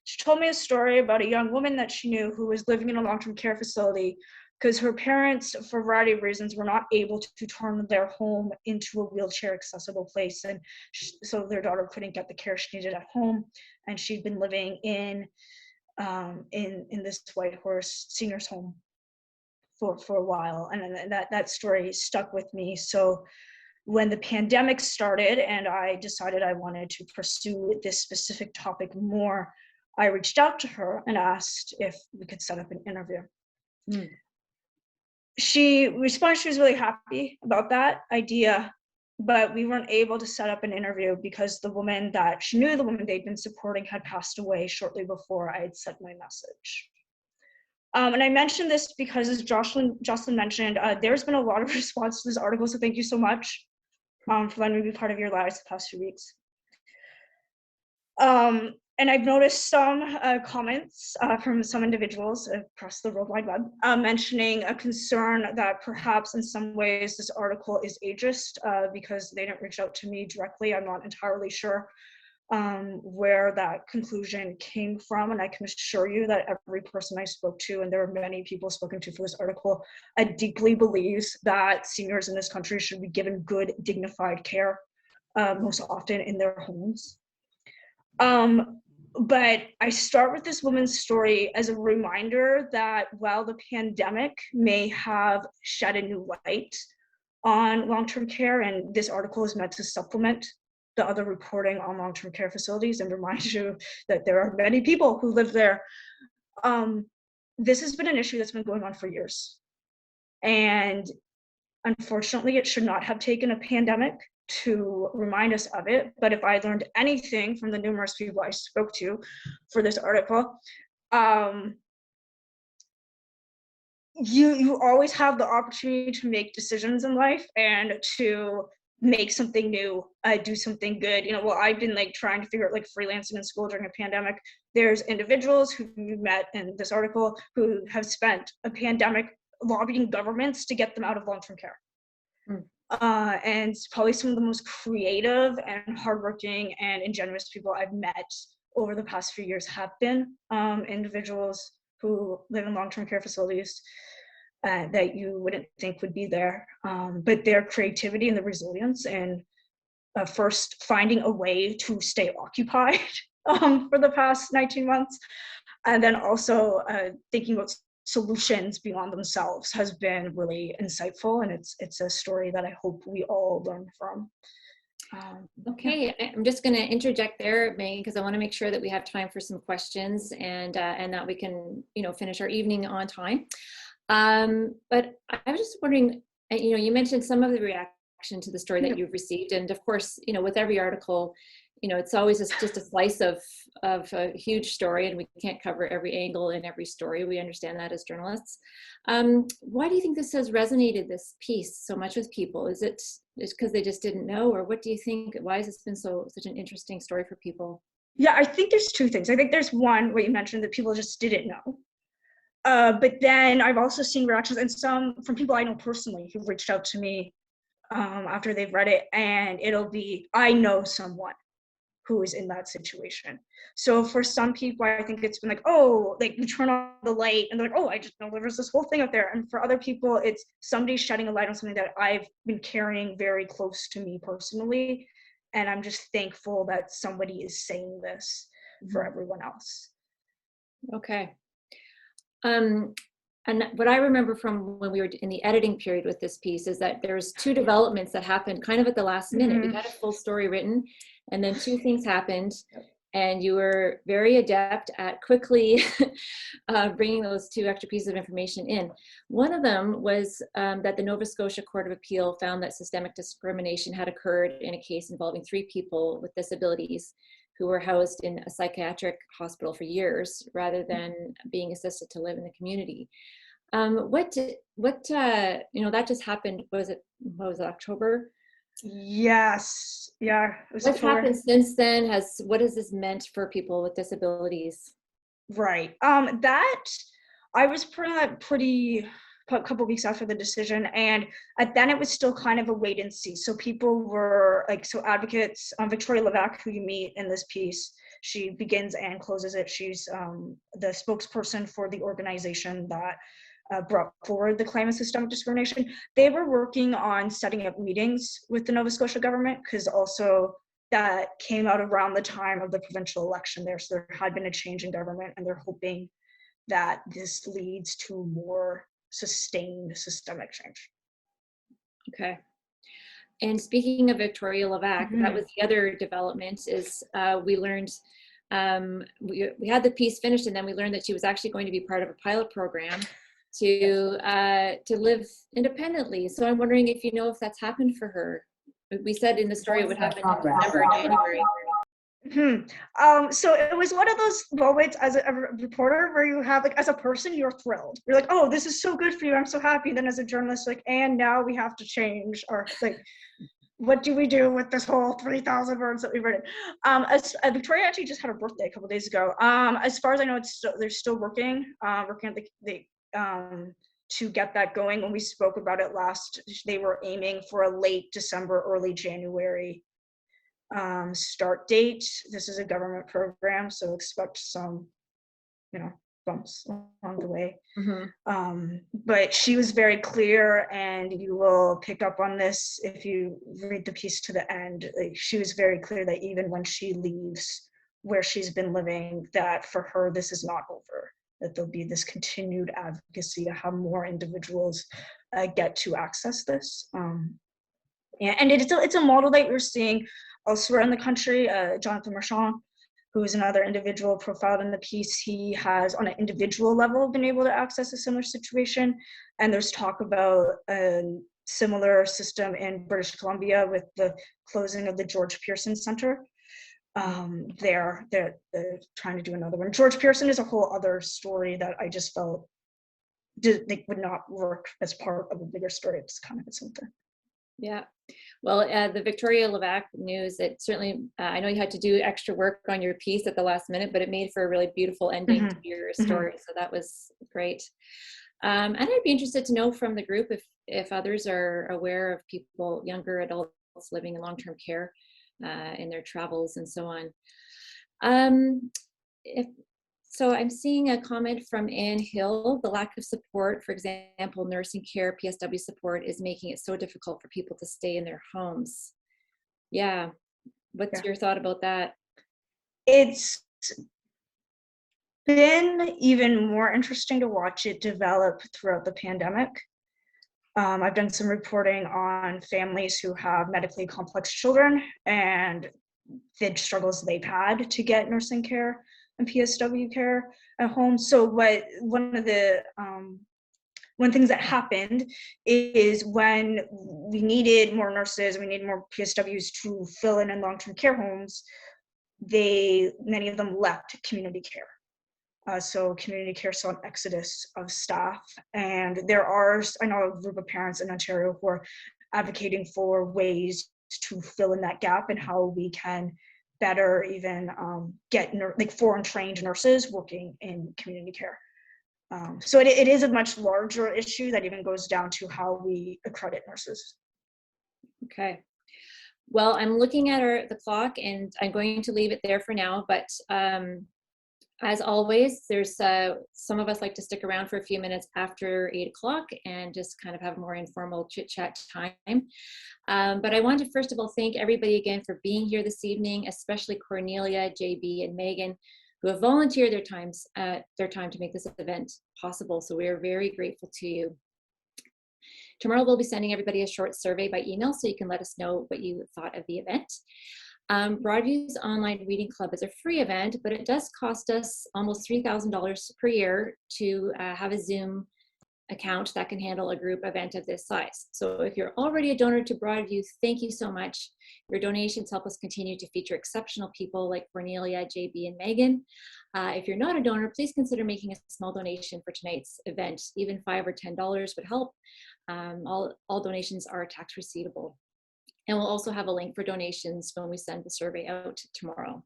[SPEAKER 6] She told me a story about a young woman that she knew who was living in a long-term care facility because her parents, for a variety of reasons, were not able to turn their home into a wheelchair accessible place. And so their daughter couldn't get the care she needed at home. And she'd been living in this White Horse seniors home for a while. And that story stuck with me. So when the pandemic started and I decided I wanted to pursue this specific topic more, I reached out to her and asked if we could set up an interview. Mm. She responded she was really happy about that idea, but we weren't able to set up an interview because the woman that she knew, the woman they'd been supporting, had passed away shortly before I had sent my message. And I mentioned this because, as Jocelyn mentioned, there's been a lot of response to this article, so thank you so much for letting me be part of your lives the past few weeks. And I've noticed some comments from some individuals across the World Wide Web mentioning a concern that perhaps in some ways this article is ageist because they didn't reach out to me directly. I'm not entirely sure where that conclusion came from, and I can assure you that every person I spoke to, and there are many people spoken to for this article, deeply believes that seniors in this country should be given good, dignified care, most often in their homes. But I start with this woman's story as a reminder that while the pandemic may have shed a new light on long-term care, and this article is meant to supplement the other reporting on long-term care facilities and remind you that there are many people who live there. This has been an issue that's been going on for years. And unfortunately, it should not have taken a pandemic to remind us of it. But if I learned anything from the numerous people I spoke to for this article, you always have the opportunity to make decisions in life and to make something new, do something good. You know, well, I've been like trying to figure out like freelancing in school during a pandemic. There's individuals who you met in this article who have spent a pandemic lobbying governments to get them out of long-term care. Mm. And probably some of the most creative and hardworking and ingenuous people I've met over the past few years have been individuals who live in long-term care facilities that you wouldn't think would be there. But their creativity and the resilience and first finding a way to stay occupied for the past 19 months, and then also thinking about solutions beyond themselves has been really insightful, and it's a story that I hope we all learn from.
[SPEAKER 2] Okay, yeah. I'm just going to interject there, Megan, because I want to make sure that we have time for some questions and that we can, finish our evening on time. But I was just wondering, you mentioned some of the reaction to the story that you've received, and of course, with every article, it's always just a slice of a huge story, and we can't cover every angle in every story. We understand that as journalists. Why do you think this has resonated, this piece, so much with people? Is it because they just didn't know, or what do you think? Why has this been such an interesting story for people?
[SPEAKER 6] Yeah, I think there's two things. I think there's one, what you mentioned, that people just didn't know. But then I've also seen reactions, and some from people I know personally who've reached out to me after they've read it, and it'll be, I know someone who is in that situation. So for some people, I think it's been like, oh, like you turn on the light and they're like, oh, I just know there was this whole thing out there. And for other people, it's somebody shedding a light on something that I've been carrying very close to me personally. And I'm just thankful that somebody is saying this for everyone else.
[SPEAKER 2] Okay. And what I remember from when we were in the editing period with this piece is that there's two developments that happened kind of at the last minute. We had a full story written, and then two things happened, and you were very adept at quickly bringing those two extra pieces of information in. One of them was that the Nova Scotia Court of Appeal found that systemic discrimination had occurred in a case involving 3 people with disabilities who were housed in a psychiatric hospital for years rather than being assisted to live in the community. That just happened, what was it, October?
[SPEAKER 6] Yes, yeah.
[SPEAKER 2] What's happened since then? What has this meant for people with disabilities?
[SPEAKER 6] Right, that, I was pretty a couple weeks after the decision, and then it was still kind of a wait and see. So people were like, so advocates, Victoria Levac, who you meet in this piece, She begins and closes it. She's the spokesperson for the organization that brought forward the claim of systemic discrimination. They were working on setting up meetings with the Nova Scotia government, because also that came out around the time of the provincial election there. So there had been a change in government, and they're hoping that this leads to more sustained systemic change.
[SPEAKER 2] Okay. And speaking of Victoria Levac, that
[SPEAKER 6] Mhm.
[SPEAKER 2] was the other development, is we learned, we had the piece finished, and then we learned that she was actually going to be part of a pilot program to live independently. So I'm wondering if you know if that's happened for her. We said in the story it would happen in December, January.
[SPEAKER 6] So it was one of those moments as a reporter where you have, like, as a person, you're thrilled. You're like, oh, this is so good for you. I'm so happy. And then as a journalist, like, and now we have to change, or like, what do we do with this whole 3,000 words that we've written? Victoria actually just had her birthday a couple days ago. As far as I know, they're still working at the to get that going. When we spoke about it last, they were aiming for a late December, early January start date. This is a government program, so expect some, bumps along the way. But she was very clear, and you will pick up on this if you read the piece to the end. Like, she was very clear that even when she leaves where she's been living, that for her this is not over, that there'll be this continued advocacy to have more individuals get to access this. And it's a model that we're seeing elsewhere in the country. Jonathan Marchand, who is another individual profiled in the piece, he has, on an individual level, been able to access a similar situation. And there's talk about a similar system in British Columbia with the closing of the George Pearson Center. They're trying to do another one. George Pearson is a whole other story that I just felt they would not work as part of a bigger story. It's kind of its own thing.
[SPEAKER 2] Yeah. Well, the Victoria Levac news, it certainly, I know you had to do extra work on your piece at the last minute, but it made for a really beautiful ending to your story. So that was great. And I'd be interested to know from the group if others are aware of people, younger adults living in long-term care in their travels and so on. So I'm seeing a comment from Ann Hill. The lack of support, for example, nursing care, PSW support, is making it so difficult for people to stay in their homes. Yeah. What's your thought about that?
[SPEAKER 6] It's been even more interesting to watch it develop throughout the pandemic. I've done some reporting on families who have medically complex children and the struggles they've had to get nursing care and PSW care at home. So one things that happened is when we needed more nurses, we needed more PSWs to fill in long-term care homes, many of them left community care. So community care saw an exodus of staff, and I know a group of parents in Ontario who are advocating for ways to fill in that gap and how we can better even get foreign trained nurses working in community care. So it is a much larger issue that even goes down to how we accredit nurses. Okay.
[SPEAKER 2] Well, I'm looking at the clock, and I'm going to leave it there for now, but as always, there's some of us like to stick around for a few minutes after 8 o'clock and just kind of have more informal chit chat time. But I want to first of all thank everybody again for being here this evening, especially Cornelia, JB, and Megan, who have volunteered their time to make this event possible. So we are very grateful to you. Tomorrow we'll be sending everybody a short survey by email, so you can let us know what you thought of the event. Broadview's online reading club is a free event, but it does cost us almost $3,000 per year to have a Zoom account that can handle a group event of this size. So if you're already a donor to Broadview, thank you so much. Your donations help us continue to feature exceptional people like Cornelia, JB, and Megan. If you're not a donor, please consider making a small donation for tonight's event. Even $5 or $10 would help. All donations are tax receivable. And we'll also have a link for donations when we send the survey out tomorrow.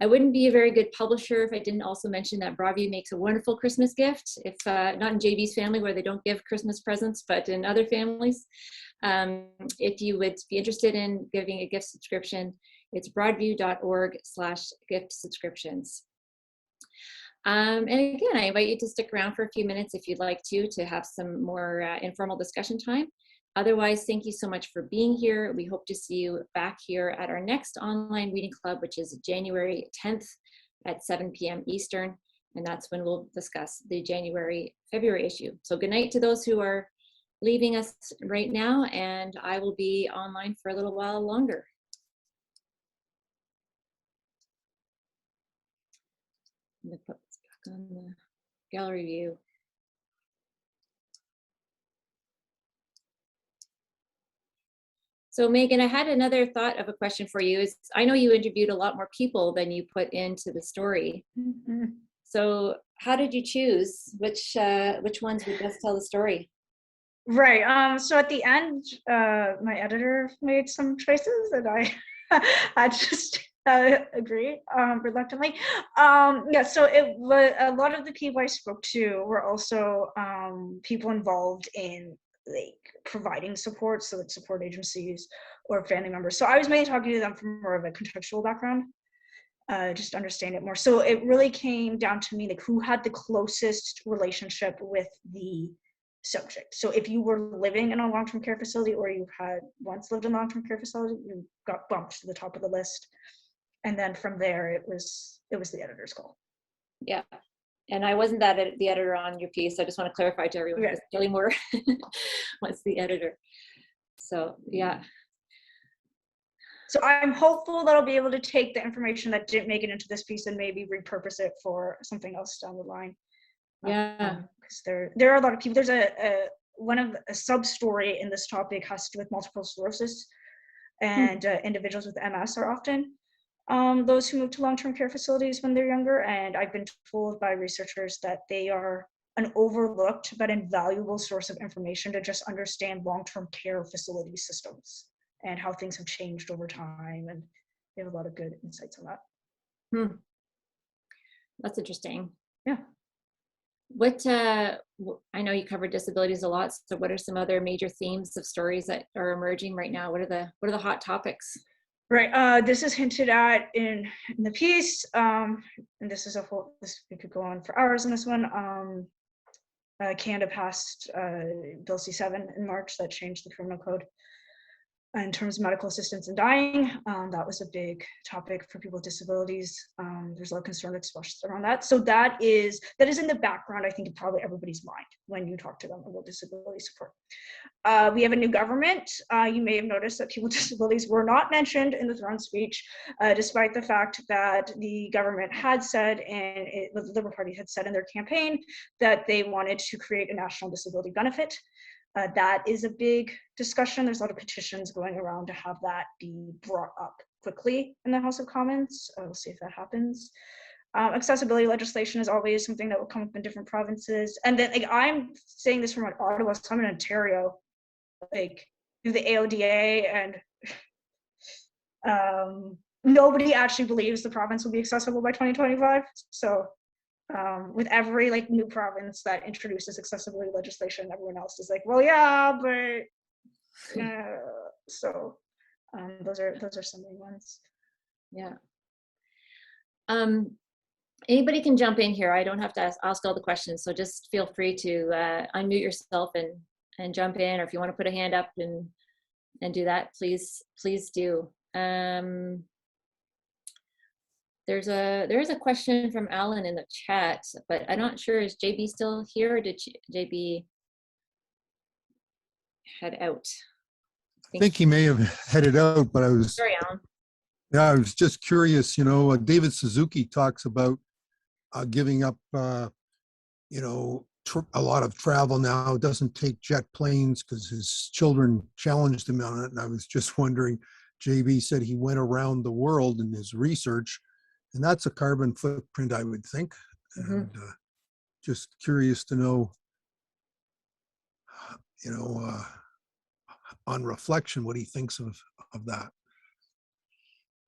[SPEAKER 2] I wouldn't be a very good publisher if I didn't also mention that Broadview makes a wonderful Christmas gift. If not in JB's family where they don't give Christmas presents, but in other families. If you would be interested in giving a gift subscription, It's broadview.org/gift subscriptions. And again, I invite you to stick around for a few minutes if you'd like to have some more informal discussion time. Otherwise, thank you so much for being here. We hope to see you back here at our next online reading club, which is January 10th at 7 p.m. Eastern. And that's when we'll discuss the February issue. So good night to those who are leaving us right now, and I will be online for a little while longer. I'm gonna put this back on the gallery view. So Meagan, I had another thought of a question for you. I know you interviewed a lot more people than you put into the story.
[SPEAKER 6] Mm-hmm.
[SPEAKER 2] So how did you choose which ones would best tell the story?
[SPEAKER 6] Right. So at the end, my editor made some choices, and I just agreed reluctantly. Yeah. So it was a lot of the people I spoke to were also people involved in like providing support, so like support agencies or family members. So I was mainly talking to them from more of a contextual background, just to understand it more. So it really came down to me like who had the closest relationship with the subject. So if you were living in a long-term care facility or you had once lived in a long-term care facility, you got bumped to the top of the list. And then from there, it was the editor's call.
[SPEAKER 2] Yeah. And I wasn't the editor on your piece. I just want to clarify to everyone, because Gillmore was the editor. So, yeah.
[SPEAKER 6] So I'm hopeful that I'll be able to take the information that didn't make it into this piece and maybe repurpose it for something else down the line.
[SPEAKER 2] Yeah.
[SPEAKER 6] Because there are a lot of people. There's a sub-story in this topic has to do with multiple sclerosis, and individuals with MS are often those who move to long-term care facilities when they're younger. And I've been told by researchers that they are an overlooked but invaluable source of information to just understand long-term care facility systems and how things have changed over time. And they have a lot of good insights on that.
[SPEAKER 2] That's interesting.
[SPEAKER 6] Yeah.
[SPEAKER 2] What I know you covered disabilities a lot. So what are some other major themes of stories that are emerging right now? What are the hot topics?
[SPEAKER 6] Right. This is hinted at in the piece, and this is we could go on for hours on this one. Canada passed Bill C-7 in March that changed the criminal code in terms of medical assistance in dying. That was a big topic for people with disabilities. There's a lot of concern expressed around that. So that is in the background, I think, in probably everybody's mind when you talk to them about disability support. We have a new government. You may have noticed that people with disabilities were not mentioned in the throne speech, despite the fact that the government had said, and the Liberal Party had said in their campaign, that they wanted to create a national disability benefit. That is a big discussion. There's a lot of petitions going around to have that be brought up quickly in the House of Commons. We'll see if that happens. Accessibility legislation is always something that will come up in different provinces. And then I'm saying this from Ottawa, so I'm in Ontario, through the AODA, and nobody actually believes the province will be accessible by 2025. So with every new province that introduces accessibility legislation, everyone else is like, well, yeah, but so those are some main ones.
[SPEAKER 2] Yeah. Anybody can jump in here. I don't have to ask all the questions, so just feel free to unmute yourself and jump in, or if you want to put a hand up and do that, please do. There is a question from Alan in the chat, but I'm not sure, is JB still here, or did JB head out?
[SPEAKER 7] I think he may have headed out, but I was.
[SPEAKER 2] Sorry, Alan.
[SPEAKER 7] Yeah, I was just curious. David Suzuki talks about giving up, a lot of travel now. Doesn't take jet planes because his children challenged him on it. And I was just wondering, JB said he went around the world in his research, and that's a carbon footprint, I would think. Mm-hmm. And just curious to know, on reflection, what he thinks of that.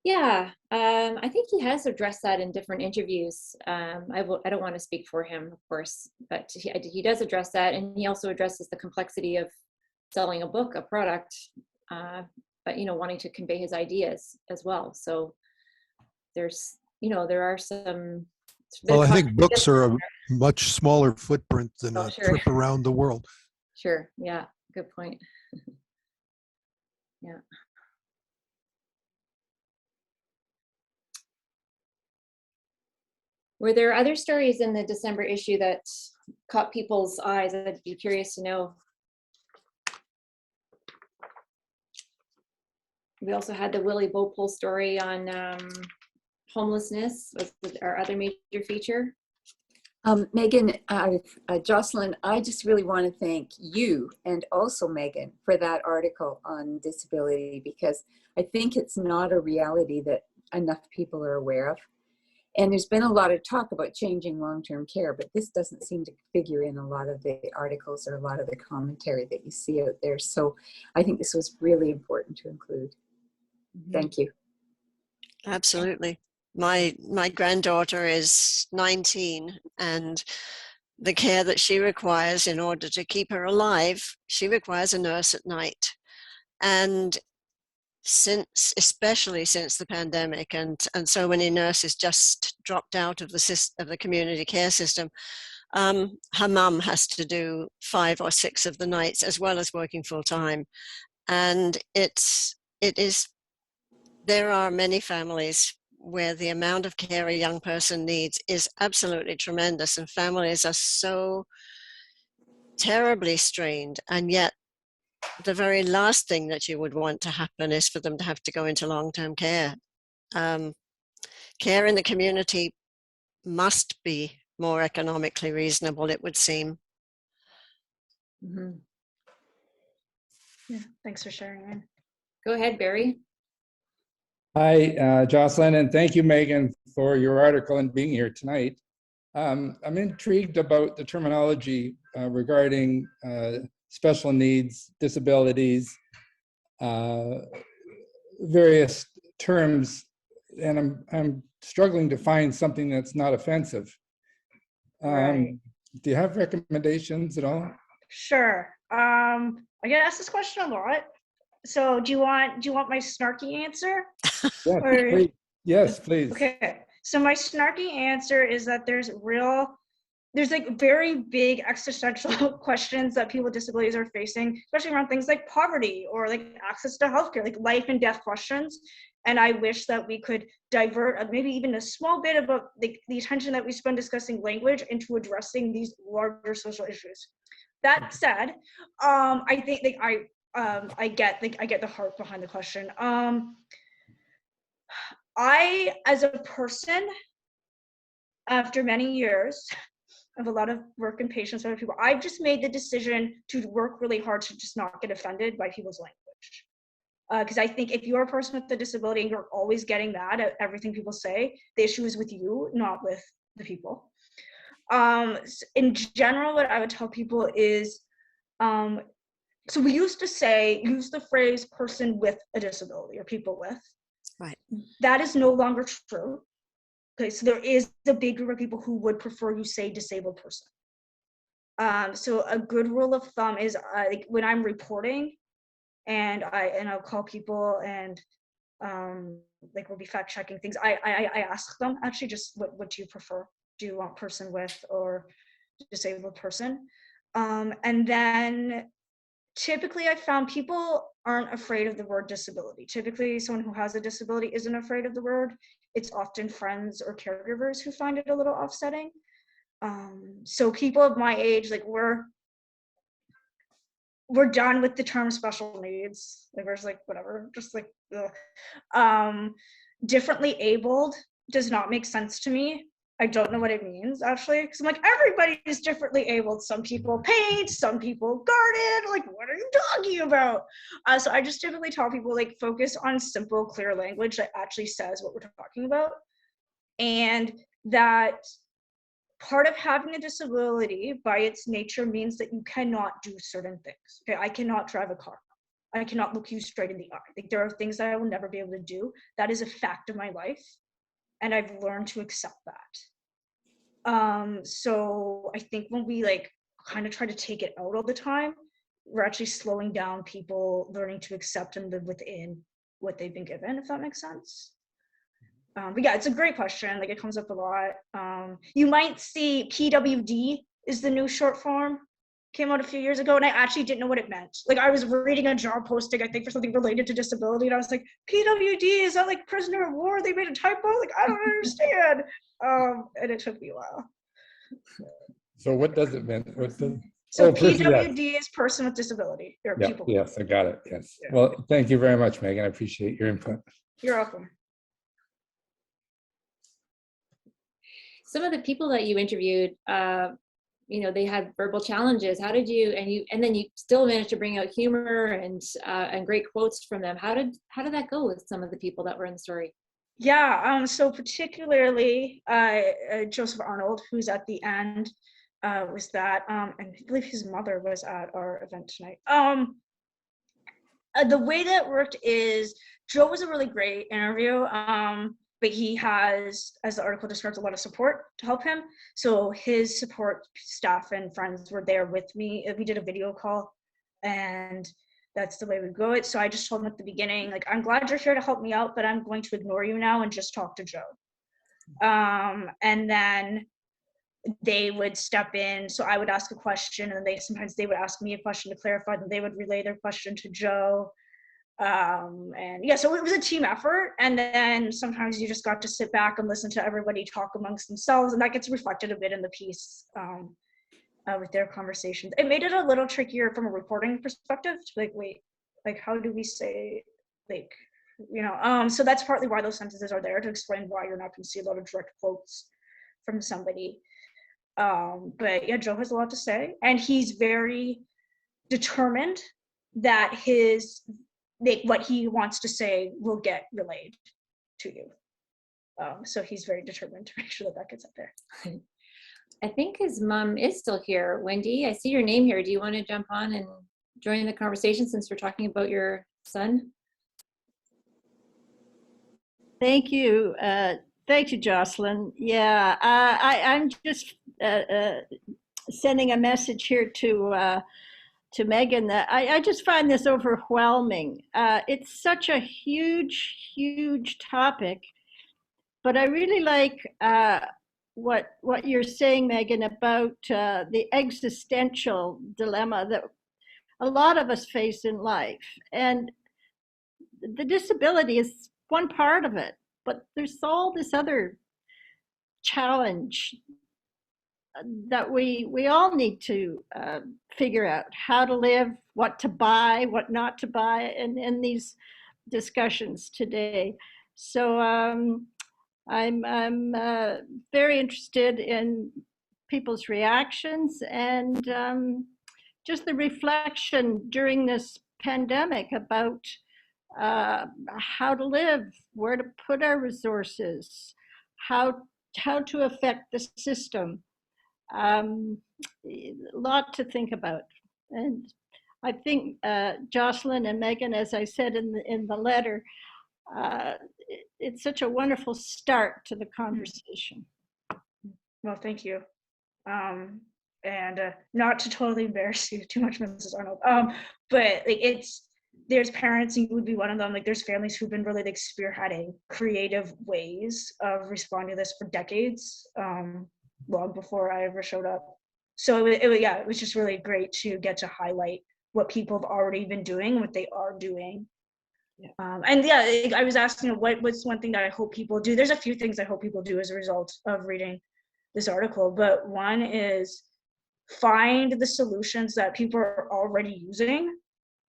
[SPEAKER 2] Yeah, I think he has addressed that in different interviews. I don't want to speak for him, of course, but he does address that, and he also addresses the complexity of selling a book, a product, wanting to convey his ideas as well. So there's, there are some.
[SPEAKER 7] Well, I think books are a much smaller footprint than
[SPEAKER 2] Oh,
[SPEAKER 7] a
[SPEAKER 2] sure.
[SPEAKER 7] trip around the world.
[SPEAKER 2] Sure. Yeah. Good point. Yeah. Were there other stories in the December issue that caught people's eyes? I'd be curious to know. We also had the Willie Bopole story on homelessness, was our other major feature.
[SPEAKER 8] Megan, Jocelyn, I just really want to thank you and also Megan for that article on disability, because I think it's not a reality that enough people are aware of. And there's been a lot of talk about changing long-term care, but this doesn't seem to figure in a lot of the articles or a lot of the commentary that you see out there. So I think this was really important to include. Thank you.
[SPEAKER 9] Absolutely. My granddaughter is 19, and the care that she requires in order to keep her alive, she requires a nurse at night. And especially since the pandemic, and so many nurses just dropped out of the community care system, her mum has to do 5 or 6 of the nights as well as working full time. And there are many families where the amount of care a young person needs is absolutely tremendous, and families are so terribly strained, and yet the very last thing that you would want to happen is for them to have to go into long-term care. Care in the community must be more economically reasonable, it would seem.
[SPEAKER 2] Mm-hmm.
[SPEAKER 6] Yeah, thanks for sharing, Anne.
[SPEAKER 2] Go ahead, Barry.
[SPEAKER 10] Hi, Jocelyn, and thank you, Megan, for your article and being here tonight. I'm intrigued about the terminology regarding special needs, disabilities, various terms, and I'm struggling to find something that's not offensive.
[SPEAKER 6] Right.
[SPEAKER 10] Do you have recommendations at all?
[SPEAKER 6] Sure. I get asked this question a lot. So do you want my snarky answer?
[SPEAKER 10] Yes,
[SPEAKER 6] Or,
[SPEAKER 10] please. Yes, please.
[SPEAKER 6] okay. So my snarky answer is that there's like very big existential questions that people with disabilities are facing, especially around things like poverty or like access to healthcare, like life and death questions. And I wish that we could divert maybe even a small bit about the attention that we spend discussing language into addressing these larger social issues. That said, I think I get the heart behind the question. I, as a person, after many years of a lot of work and patience with other people, I've just made the decision to work really hard to just not get offended by people's language. Because I think if you're a person with a disability and you're always getting mad at everything people say, the issue is with you, not with the people. In general, what I would tell people is, so we used to use the phrase person with a disability or people with.
[SPEAKER 9] Right.
[SPEAKER 6] That is no longer true. Okay, so there is a big group of people who would prefer you say disabled person. So a good rule of thumb is like when I'm reporting, and I'll call people and like we'll be fact checking things. I ask them actually just what do you prefer? Do you want person with or disabled person? And then typically I found people aren't afraid of the word disability. Typically someone who has a disability isn't afraid of the word. It's often friends or caregivers who find it a little offsetting. So people of my age, like we're done with the term special needs. Like we're just like, whatever, just like, differently abled does not make sense to me. I don't know what it means actually, because I'm like, everybody is differently abled. Some people paint, some people garden. Like, what are you talking about? So I just typically tell people like focus on simple, clear language that actually says what we're talking about, and that part of having a disability by its nature means that you cannot do certain things. Okay, I cannot drive a car. I cannot look you straight in the eye. Like there are things that I will never be able to do. That is a fact of my life, and I've learned to accept that. So I think when we like kind of try to take it out all the time, we're actually slowing down people learning to accept and live within what they've been given, if that makes sense. But yeah, it's a great question. Like, it comes up a lot. You might see PWD is the new short form. Came out a few years ago, and I actually didn't know what it meant. Like, I was reading a job posting, I think, for something related to disability, and I was like, PWD, is that like prisoner of war? They made a typo? Like, I don't understand. And it took me a while.
[SPEAKER 10] So what does it mean?
[SPEAKER 6] So
[SPEAKER 10] person,
[SPEAKER 6] PWD is person with disability. Or
[SPEAKER 10] yeah,
[SPEAKER 6] people.
[SPEAKER 10] yes, I got it. Yes.
[SPEAKER 6] Yeah.
[SPEAKER 10] Well, thank you very much, Megan. I appreciate your input.
[SPEAKER 6] You're welcome.
[SPEAKER 2] Some of the people that you interviewed, you know, they had verbal challenges. How did you, and then you still managed to bring out humor and great quotes from them. How did that go with some of the people that were in the story?
[SPEAKER 6] Yeah, so particularly Joseph Arnold, who's at the end, was that, and I believe his mother was at our event tonight. The way that worked is Joe was a really great interview, but he has, as the article describes, a lot of support to help him. So his support staff and friends were there with me. We did a video call, and that's the way we go it. So I just told him at the beginning, like, I'm glad you're here to help me out, but I'm going to ignore you now and just talk to Joe. And then they would step in. So I would ask a question, and sometimes they would ask me a question to clarify, then they would relay their question to Joe. And yeah, so it was a team effort. And then sometimes you just got to sit back and listen to everybody talk amongst themselves, and that gets reflected a bit in the piece with their conversations. It made it a little trickier from a reporting perspective to like, wait, like, how do we say, like, you know, so that's partly why those sentences are there, to explain why you're not going to see a lot of direct quotes from somebody. But yeah, Joe has a lot to say, and he's very determined that what he wants to say will get relayed to you. So he's very determined to make sure that gets up there.
[SPEAKER 2] I think his mom is still here. Wendy, I see your name here. Do you want to jump on and join the conversation since we're talking about your son?
[SPEAKER 11] Thank you. Thank you, Jocelyn. Yeah, I'm just sending a message here to Megan that I just find this overwhelming. It's such a huge, huge topic, but I really like what you're saying, Megan, about the existential dilemma that a lot of us face in life. And the disability is one part of it, but there's all this other challenge that we all need to figure out: how to live, what to buy, what not to buy, in these discussions today. So I'm very interested in people's reactions and just the reflection during this pandemic about how to live, where to put our resources, how to affect the system. A lot to think about. And I think Jocelyn and Megan, as I said in the letter, it's such a wonderful start to the conversation.
[SPEAKER 6] Well, thank you. And not to totally embarrass you too much, Mrs. Arnold, but like, there's parents, and you would be one of them, like there's families who've been really like spearheading creative ways of responding to this for decades, long before I ever showed up. So it was just really great to get to highlight what people have already been doing, what they are doing. Yeah. And yeah, I was asking what's one thing that I hope people do. There's a few things I hope people do as a result of reading this article, but one is find the solutions that people are already using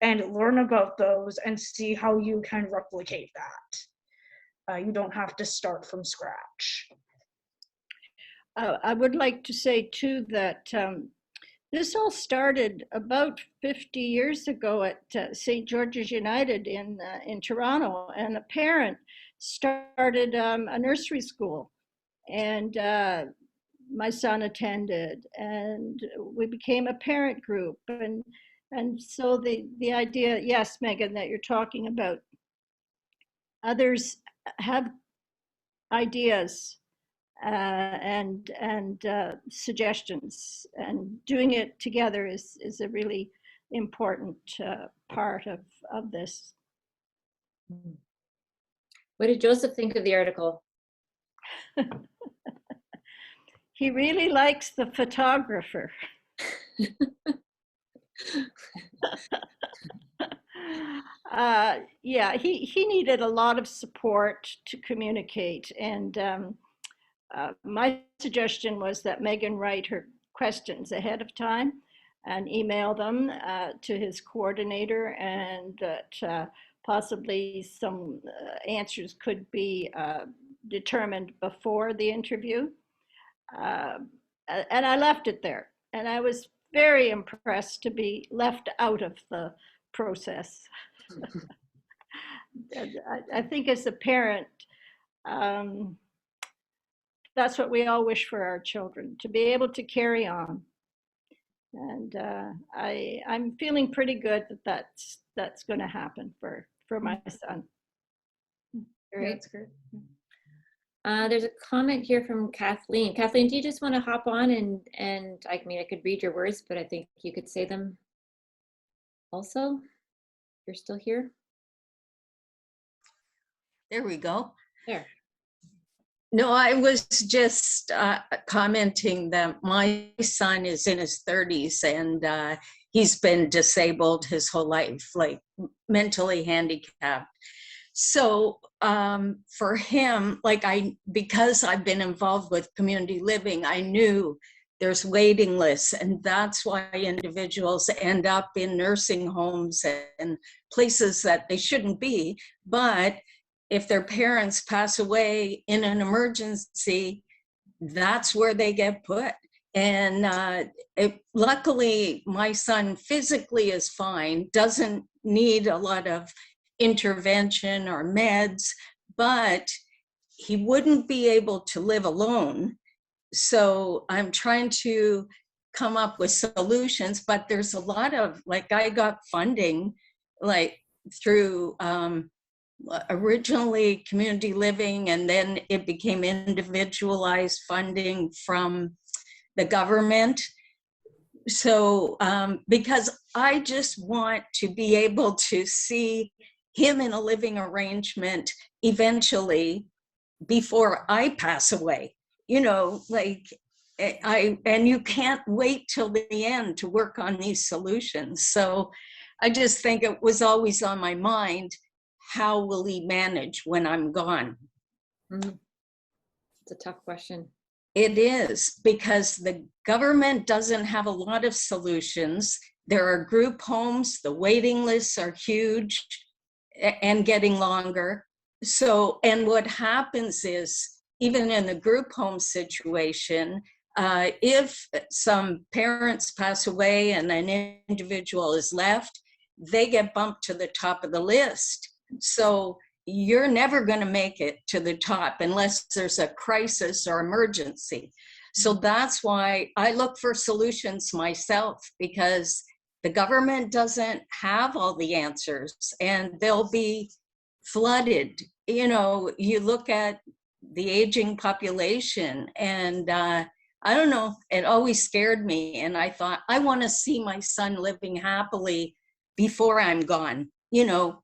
[SPEAKER 6] and learn about those and see how you can replicate that. You don't have to start from scratch.
[SPEAKER 11] I would like to say too that this all started about 50 years ago at St. George's United in Toronto, and a parent started a nursery school, and my son attended, and we became a parent group, and so the idea, yes, Megan, that you're talking about, others have ideas and suggestions, and doing it together is a really important part of this.
[SPEAKER 2] What did Joseph think of the article?
[SPEAKER 11] He really likes the photographer. Yeah, he needed a lot of support to communicate. And my suggestion was that Meagan write her questions ahead of time and email them to his coordinator, and that possibly some answers could be determined before the interview. And I left it there. And I was very impressed to be left out of the process. I think as a parent, that's what we all wish for our children, to be able to carry on. And I'm feeling pretty good that that's going to happen for my son.
[SPEAKER 2] Great. That's good. There's a comment here from Kathleen. Kathleen, do you just want to hop on and I mean, I could read your words, but I think you could say them also. You're still here?
[SPEAKER 12] There we go.
[SPEAKER 2] There.
[SPEAKER 12] No, I was just commenting that my son is in his 30s and he's been disabled his whole life, like mentally handicapped. So for him, like because I've been involved with community living, I knew there's waiting lists, and that's why individuals end up in nursing homes and places that they shouldn't be. But if their parents pass away in an emergency, that's where they get put. And luckily, my son physically is fine, doesn't need a lot of intervention or meds, but he wouldn't be able to live alone. So I'm trying to come up with solutions, but there's a lot of, like, I got funding, like through originally community living, and then it became individualized funding from the government. So because I just want to be able to see him in a living arrangement eventually before I pass away, you know, like and you can't wait till the end to work on these solutions. So I just think it was always on my mind, how will he manage when I'm gone?
[SPEAKER 2] Mm-hmm. It's a tough question.
[SPEAKER 12] It is, because the government doesn't have a lot of solutions. There are group homes, the waiting lists are huge and getting longer. So, and what happens is, even in the group home situation, if some parents pass away and an individual is left, they get bumped to the top of the list. So you're never going to make it to the top unless there's a crisis or emergency. So that's why I look for solutions myself, because the government doesn't have all the answers and they'll be flooded. You know, you look at the aging population, and I don't know, it always scared me. And I thought, I want to see my son living happily before I'm gone, you know.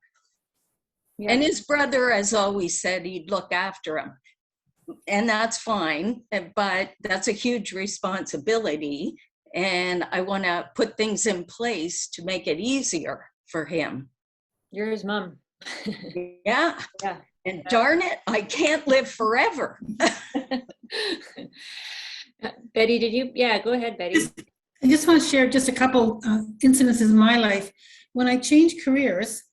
[SPEAKER 12] Yeah. And his brother has always said he'd look after him. And that's fine, but that's a huge responsibility. And I want to put things in place to make it easier for him.
[SPEAKER 2] You're his mom.
[SPEAKER 12] Yeah. Yeah. And darn it, I can't live forever.
[SPEAKER 2] Betty, did you? Yeah, go ahead, Betty.
[SPEAKER 13] I just want to share just a couple incidences in my life. When I changed careers,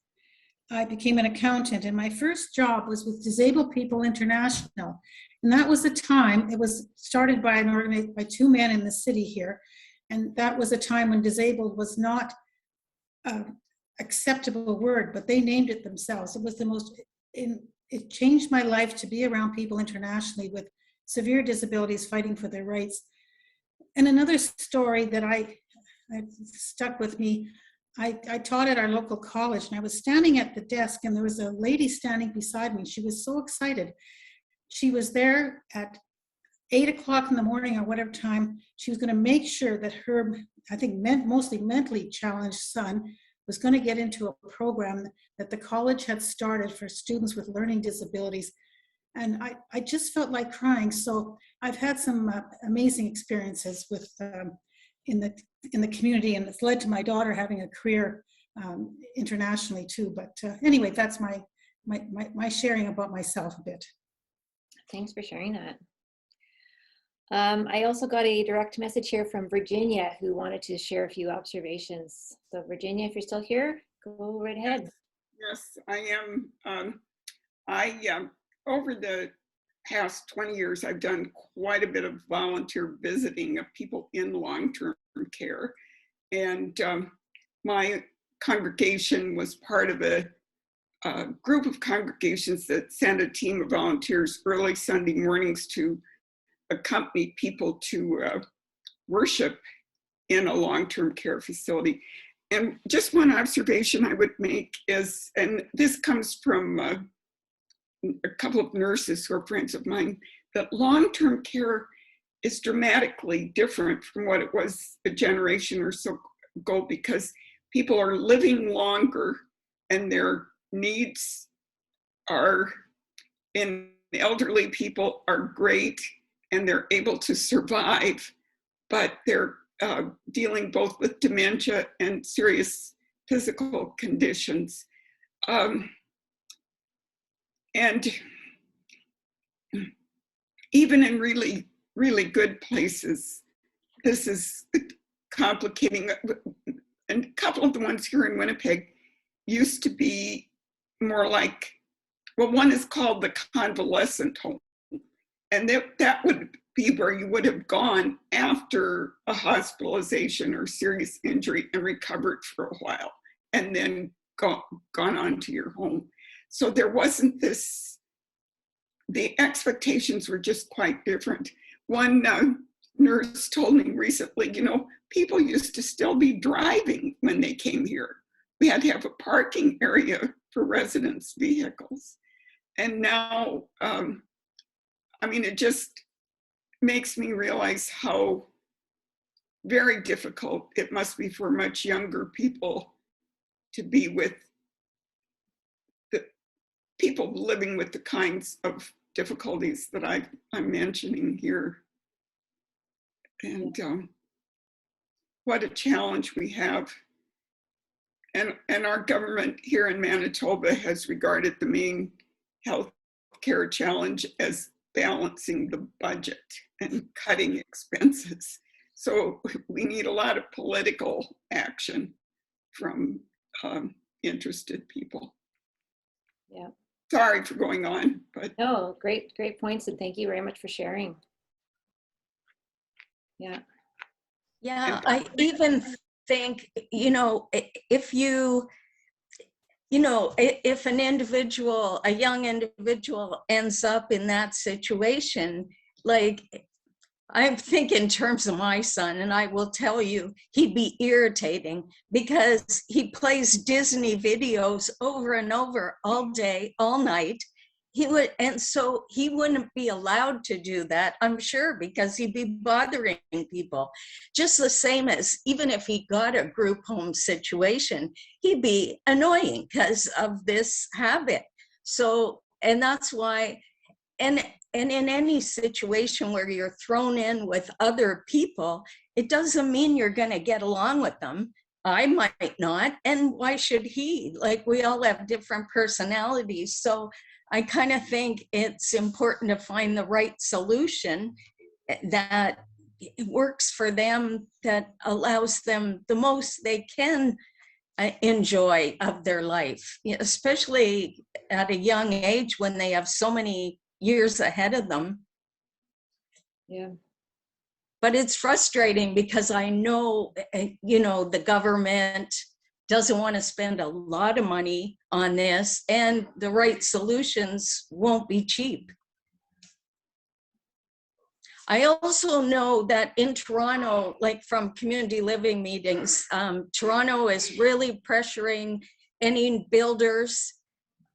[SPEAKER 13] I became an accountant, and my first job was with Disabled People International. And that was the time, it was started by an organization, by two men in the city here. And that was a time when disabled was not an acceptable word, but they named it themselves. It was the most, it changed my life to be around people internationally with severe disabilities fighting for their rights. And another story that I stuck with me, I taught at our local college, and I was standing at the desk, and there was a lady standing beside me. She was so excited. She was there at 8 o'clock in the morning or whatever time, she was going to make sure that her, I think mostly mentally challenged son was going to get into a program that the college had started for students with learning disabilities. And I just felt like crying. So I've had some amazing experiences with in the community, and it's led to my daughter having a career internationally too. But anyway, that's my sharing about myself a bit.
[SPEAKER 2] Thanks for sharing that. I also got a direct message here from Virginia, who wanted to share a few observations. So Virginia, if you're still here, go right ahead.
[SPEAKER 14] Yes, I am. Over the past 20 years, I've done quite a bit of volunteer visiting of people in long-term care. And my congregation was part of a group of congregations that sent a team of volunteers early Sunday mornings to accompany people to worship in a long-term care facility. And just one observation I would make is, and this comes from a couple of nurses who are friends of mine, that long-term care is dramatically different from what it was a generation or so ago, because people are living longer and their needs are, in elderly people, are great and they're able to survive, but they're dealing both with dementia and serious physical conditions. And even in really, really good places, this is complicating. And a couple of the ones here in Winnipeg used to be more like, well, one is called the convalescent home. And that would be where you would have gone after a hospitalization or serious injury and recovered for a while, and then gone on to your home. So there wasn't this, the expectations were just quite different. One nurse told me recently, people used to still be driving when they came here. We had to have a parking area for residents' vehicles. And now, it just makes me realize how very difficult it must be for much younger people to be with the people living with the kinds of difficulties that I'm mentioning here. And what a challenge we have. And our government here in Manitoba has regarded the main health care challenge as balancing the budget and cutting expenses. So we need a lot of political action from interested people.
[SPEAKER 2] Yeah.
[SPEAKER 14] Sorry for going on, but
[SPEAKER 2] no, great points, and thank you very much for sharing. Yeah.
[SPEAKER 12] Yeah, I even think, if an individual, a young individual ends up in that situation, like, I think in terms of my son, and I will tell you, he'd be irritating because he plays Disney videos over and over all day, all night. And so he wouldn't be allowed to do that, I'm sure, because he'd be bothering people. Just the same as even if he got a group home situation, he'd be annoying because of this habit. So, and that's why, and in any situation where you're thrown in with other people, it doesn't mean you're going to get along with them. I might not, and why should he? Like, we all have different personalities. So I kind of think it's important to find the right solution that works for them, that allows them the most they can enjoy of their life, especially at a young age when they have so many years ahead of them.
[SPEAKER 2] Yeah.
[SPEAKER 12] But it's frustrating because I know, the government doesn't want to spend a lot of money on this, and the right solutions won't be cheap. I also know that in Toronto, like from community living meetings, Toronto is really pressuring any builders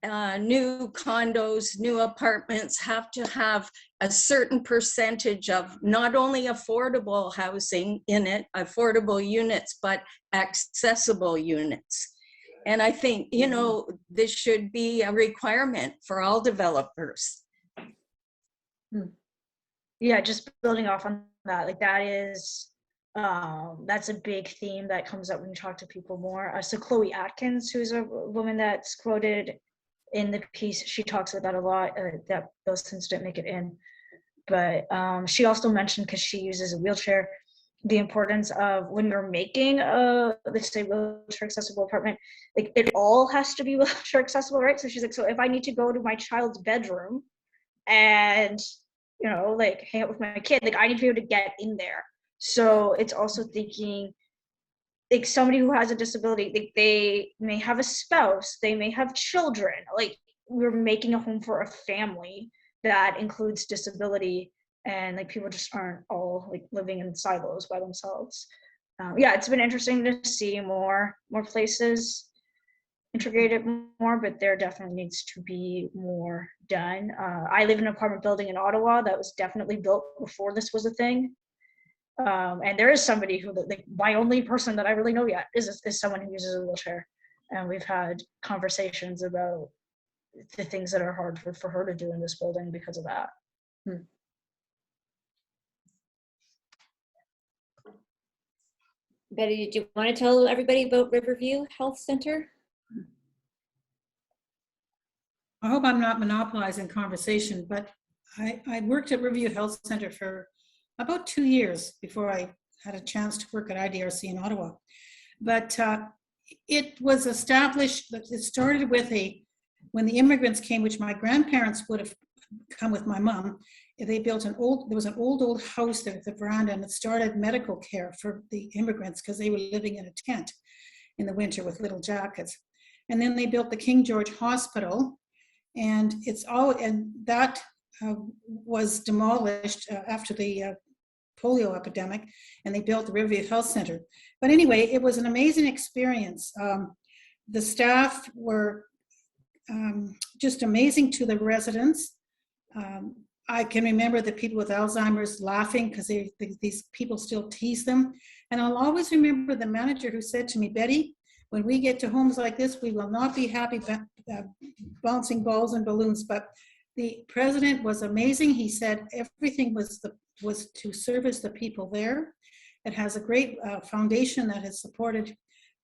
[SPEAKER 12] new condos, new apartments have to have a certain percentage of not only affordable housing in it, affordable units, but accessible units. And I think, you know, this should be a requirement for all developers.
[SPEAKER 6] Yeah, just building off on that, like that is, that's a big theme that comes up when you talk to people more. So Chloe Atkins, who's a woman that's quoted in the piece, she talks about a lot, that those things didn't make it in. But she also mentioned, because she uses a wheelchair, the importance of when you're making a, let's say, wheelchair accessible apartment, like it all has to be wheelchair accessible, right? So she's like, so if I need to go to my child's bedroom and, you know, like hang out with my kid, like I need to be able to get in there. So it's also thinking, like somebody who has a disability, like they may have a spouse, they may have children, like we're making a home for a family that includes disability, and like people just aren't all like living in silos by themselves. Yeah, it's been interesting to see more places integrate it more, but there definitely needs to be more done. I live in an apartment building in Ottawa that was definitely built before this was a thing. And there is somebody who, like, my only person that I really know yet is someone who uses a wheelchair. And we've had conversations about the things that are hard for her to do in this building because of that.
[SPEAKER 2] Betty, did you want to tell everybody about Riverview Health Center?
[SPEAKER 13] I hope I'm not monopolizing conversation, but I worked at Riverview Health Center for about 2 years before I had a chance to work at IDRC in Ottawa. But it was established, it started with when the immigrants came, which my grandparents would have come with my mom, they built there was an old house there with a veranda, and it started medical care for the immigrants because they were living in a tent in the winter with little jackets. And then they built the King George Hospital, and that was demolished after the polio epidemic, and they built the Riverview Health Center. But anyway, it was an amazing experience. The staff were just amazing to the residents. I can remember the people with Alzheimer's laughing because these people still tease them. And I'll always remember the manager who said to me, Betty, when we get to homes like this, we will not be happy bouncing balls and balloons. But the president was amazing. He said everything was to service the people there. It has a great foundation that has supported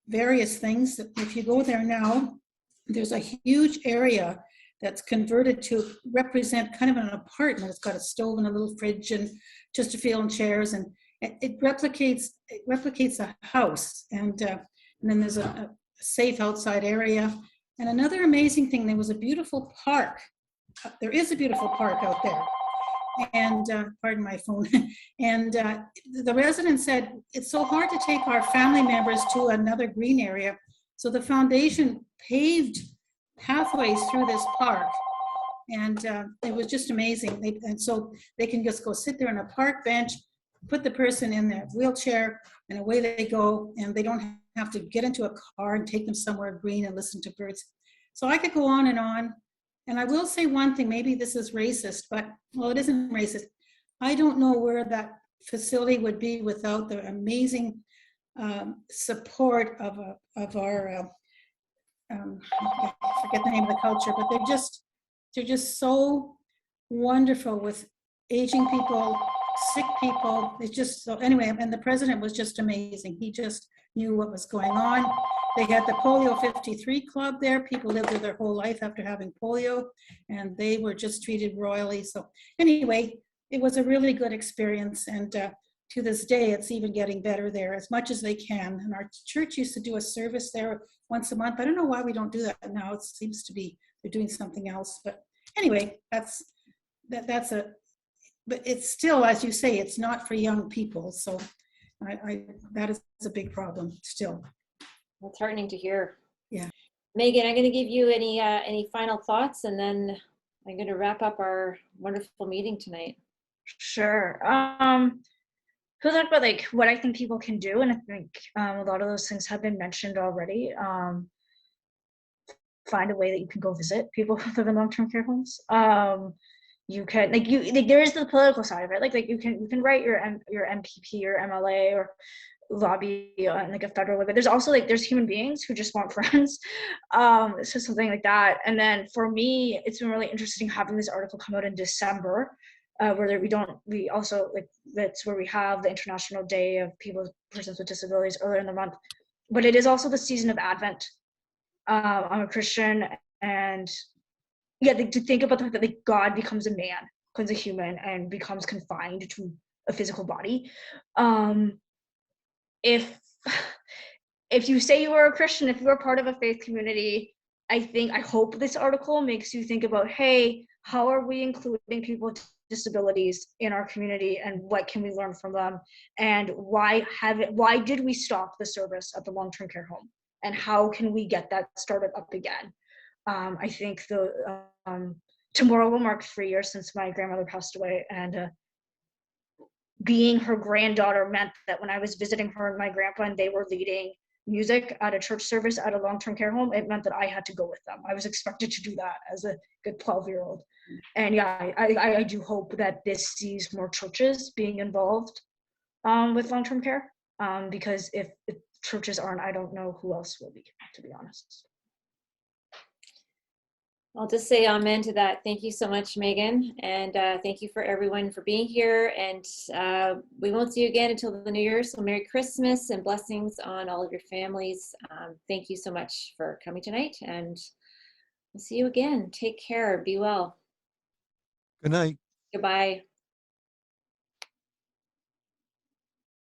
[SPEAKER 13] various things. If you go there now, there's a huge area that's converted to represent kind of an apartment. It's got a stove and a little fridge and just a few and chairs, and it replicates a house. And then there's a safe outside area. And another amazing thing, there was a beautiful park. There is a beautiful park out there. And pardon my phone. And the resident said, it's so hard to take our family members to another green area. So the foundation paved pathways through this park. And it was just amazing. And so they can just go sit there on a park bench, put the person in their wheelchair, and away they go. And they don't have to get into a car and take them somewhere green and listen to birds. So I could go on and on. And I will say one thing, maybe this is racist, but, well, it isn't racist. I don't know where that facility would be without the amazing support of our, I forget the name of the culture, but they're just so wonderful with aging people, sick people. It's just, so anyway, and the president was just amazing. He just knew what was going on. They had the Polio 53 Club there. People lived there their whole life after having polio, and they were just treated royally. So anyway, it was a really good experience. And to this day, it's even getting better there as much as they can. And our church used to do a service there once a month. I don't know why we don't do that now. It seems to be they're doing something else. But anyway, but it's still, as you say, it's not for young people. So that is a big problem still.
[SPEAKER 2] It's heartening to hear.
[SPEAKER 13] Yeah.
[SPEAKER 2] Meagan, I'm going to give you any final thoughts, and then I'm going to wrap up our wonderful meeting tonight.
[SPEAKER 6] Sure. So talk about like what I think people can do, and I think a lot of those things have been mentioned already. find a way that you can go visit people who live in long-term care homes. You can there is the political side of it. Like you can write your MPP or MLA or lobby on like a federal level. There's also there's human beings who just want friends. So something like that. And then for me, it's been really interesting having this article come out in December, where we also that's where we have the International Day of Persons with Disabilities earlier in the month. But it is also the season of Advent. I'm a Christian, and to think about the fact that God becomes a man, becomes a human, and becomes confined to a physical body. If you say you are a Christian, if you are part of a faith community, I hope this article makes you think about, hey, how are we including people with disabilities in our community, and what can we learn from them, and why did we stop the service at the long-term care home, and how can we get that started up again? I think tomorrow will mark 3 years since my grandmother passed away, and being her granddaughter meant that when I was visiting her and my grandpa and they were leading music at a church service at a long-term care home, it meant that I had to go with them. I was expected to do that as a good 12-year-old. And yeah, I do hope that this sees more churches being involved with long-term care, because if churches aren't, I don't know who else will be, to be honest.
[SPEAKER 2] I'll just say amen to that. Thank you so much, Meagan. And thank you for everyone for being here. And we won't see you again until the new year. So Merry Christmas and blessings on all of your families. Thank you so much for coming tonight. And we'll see you again. Take care. Be well.
[SPEAKER 7] Good night.
[SPEAKER 2] Goodbye.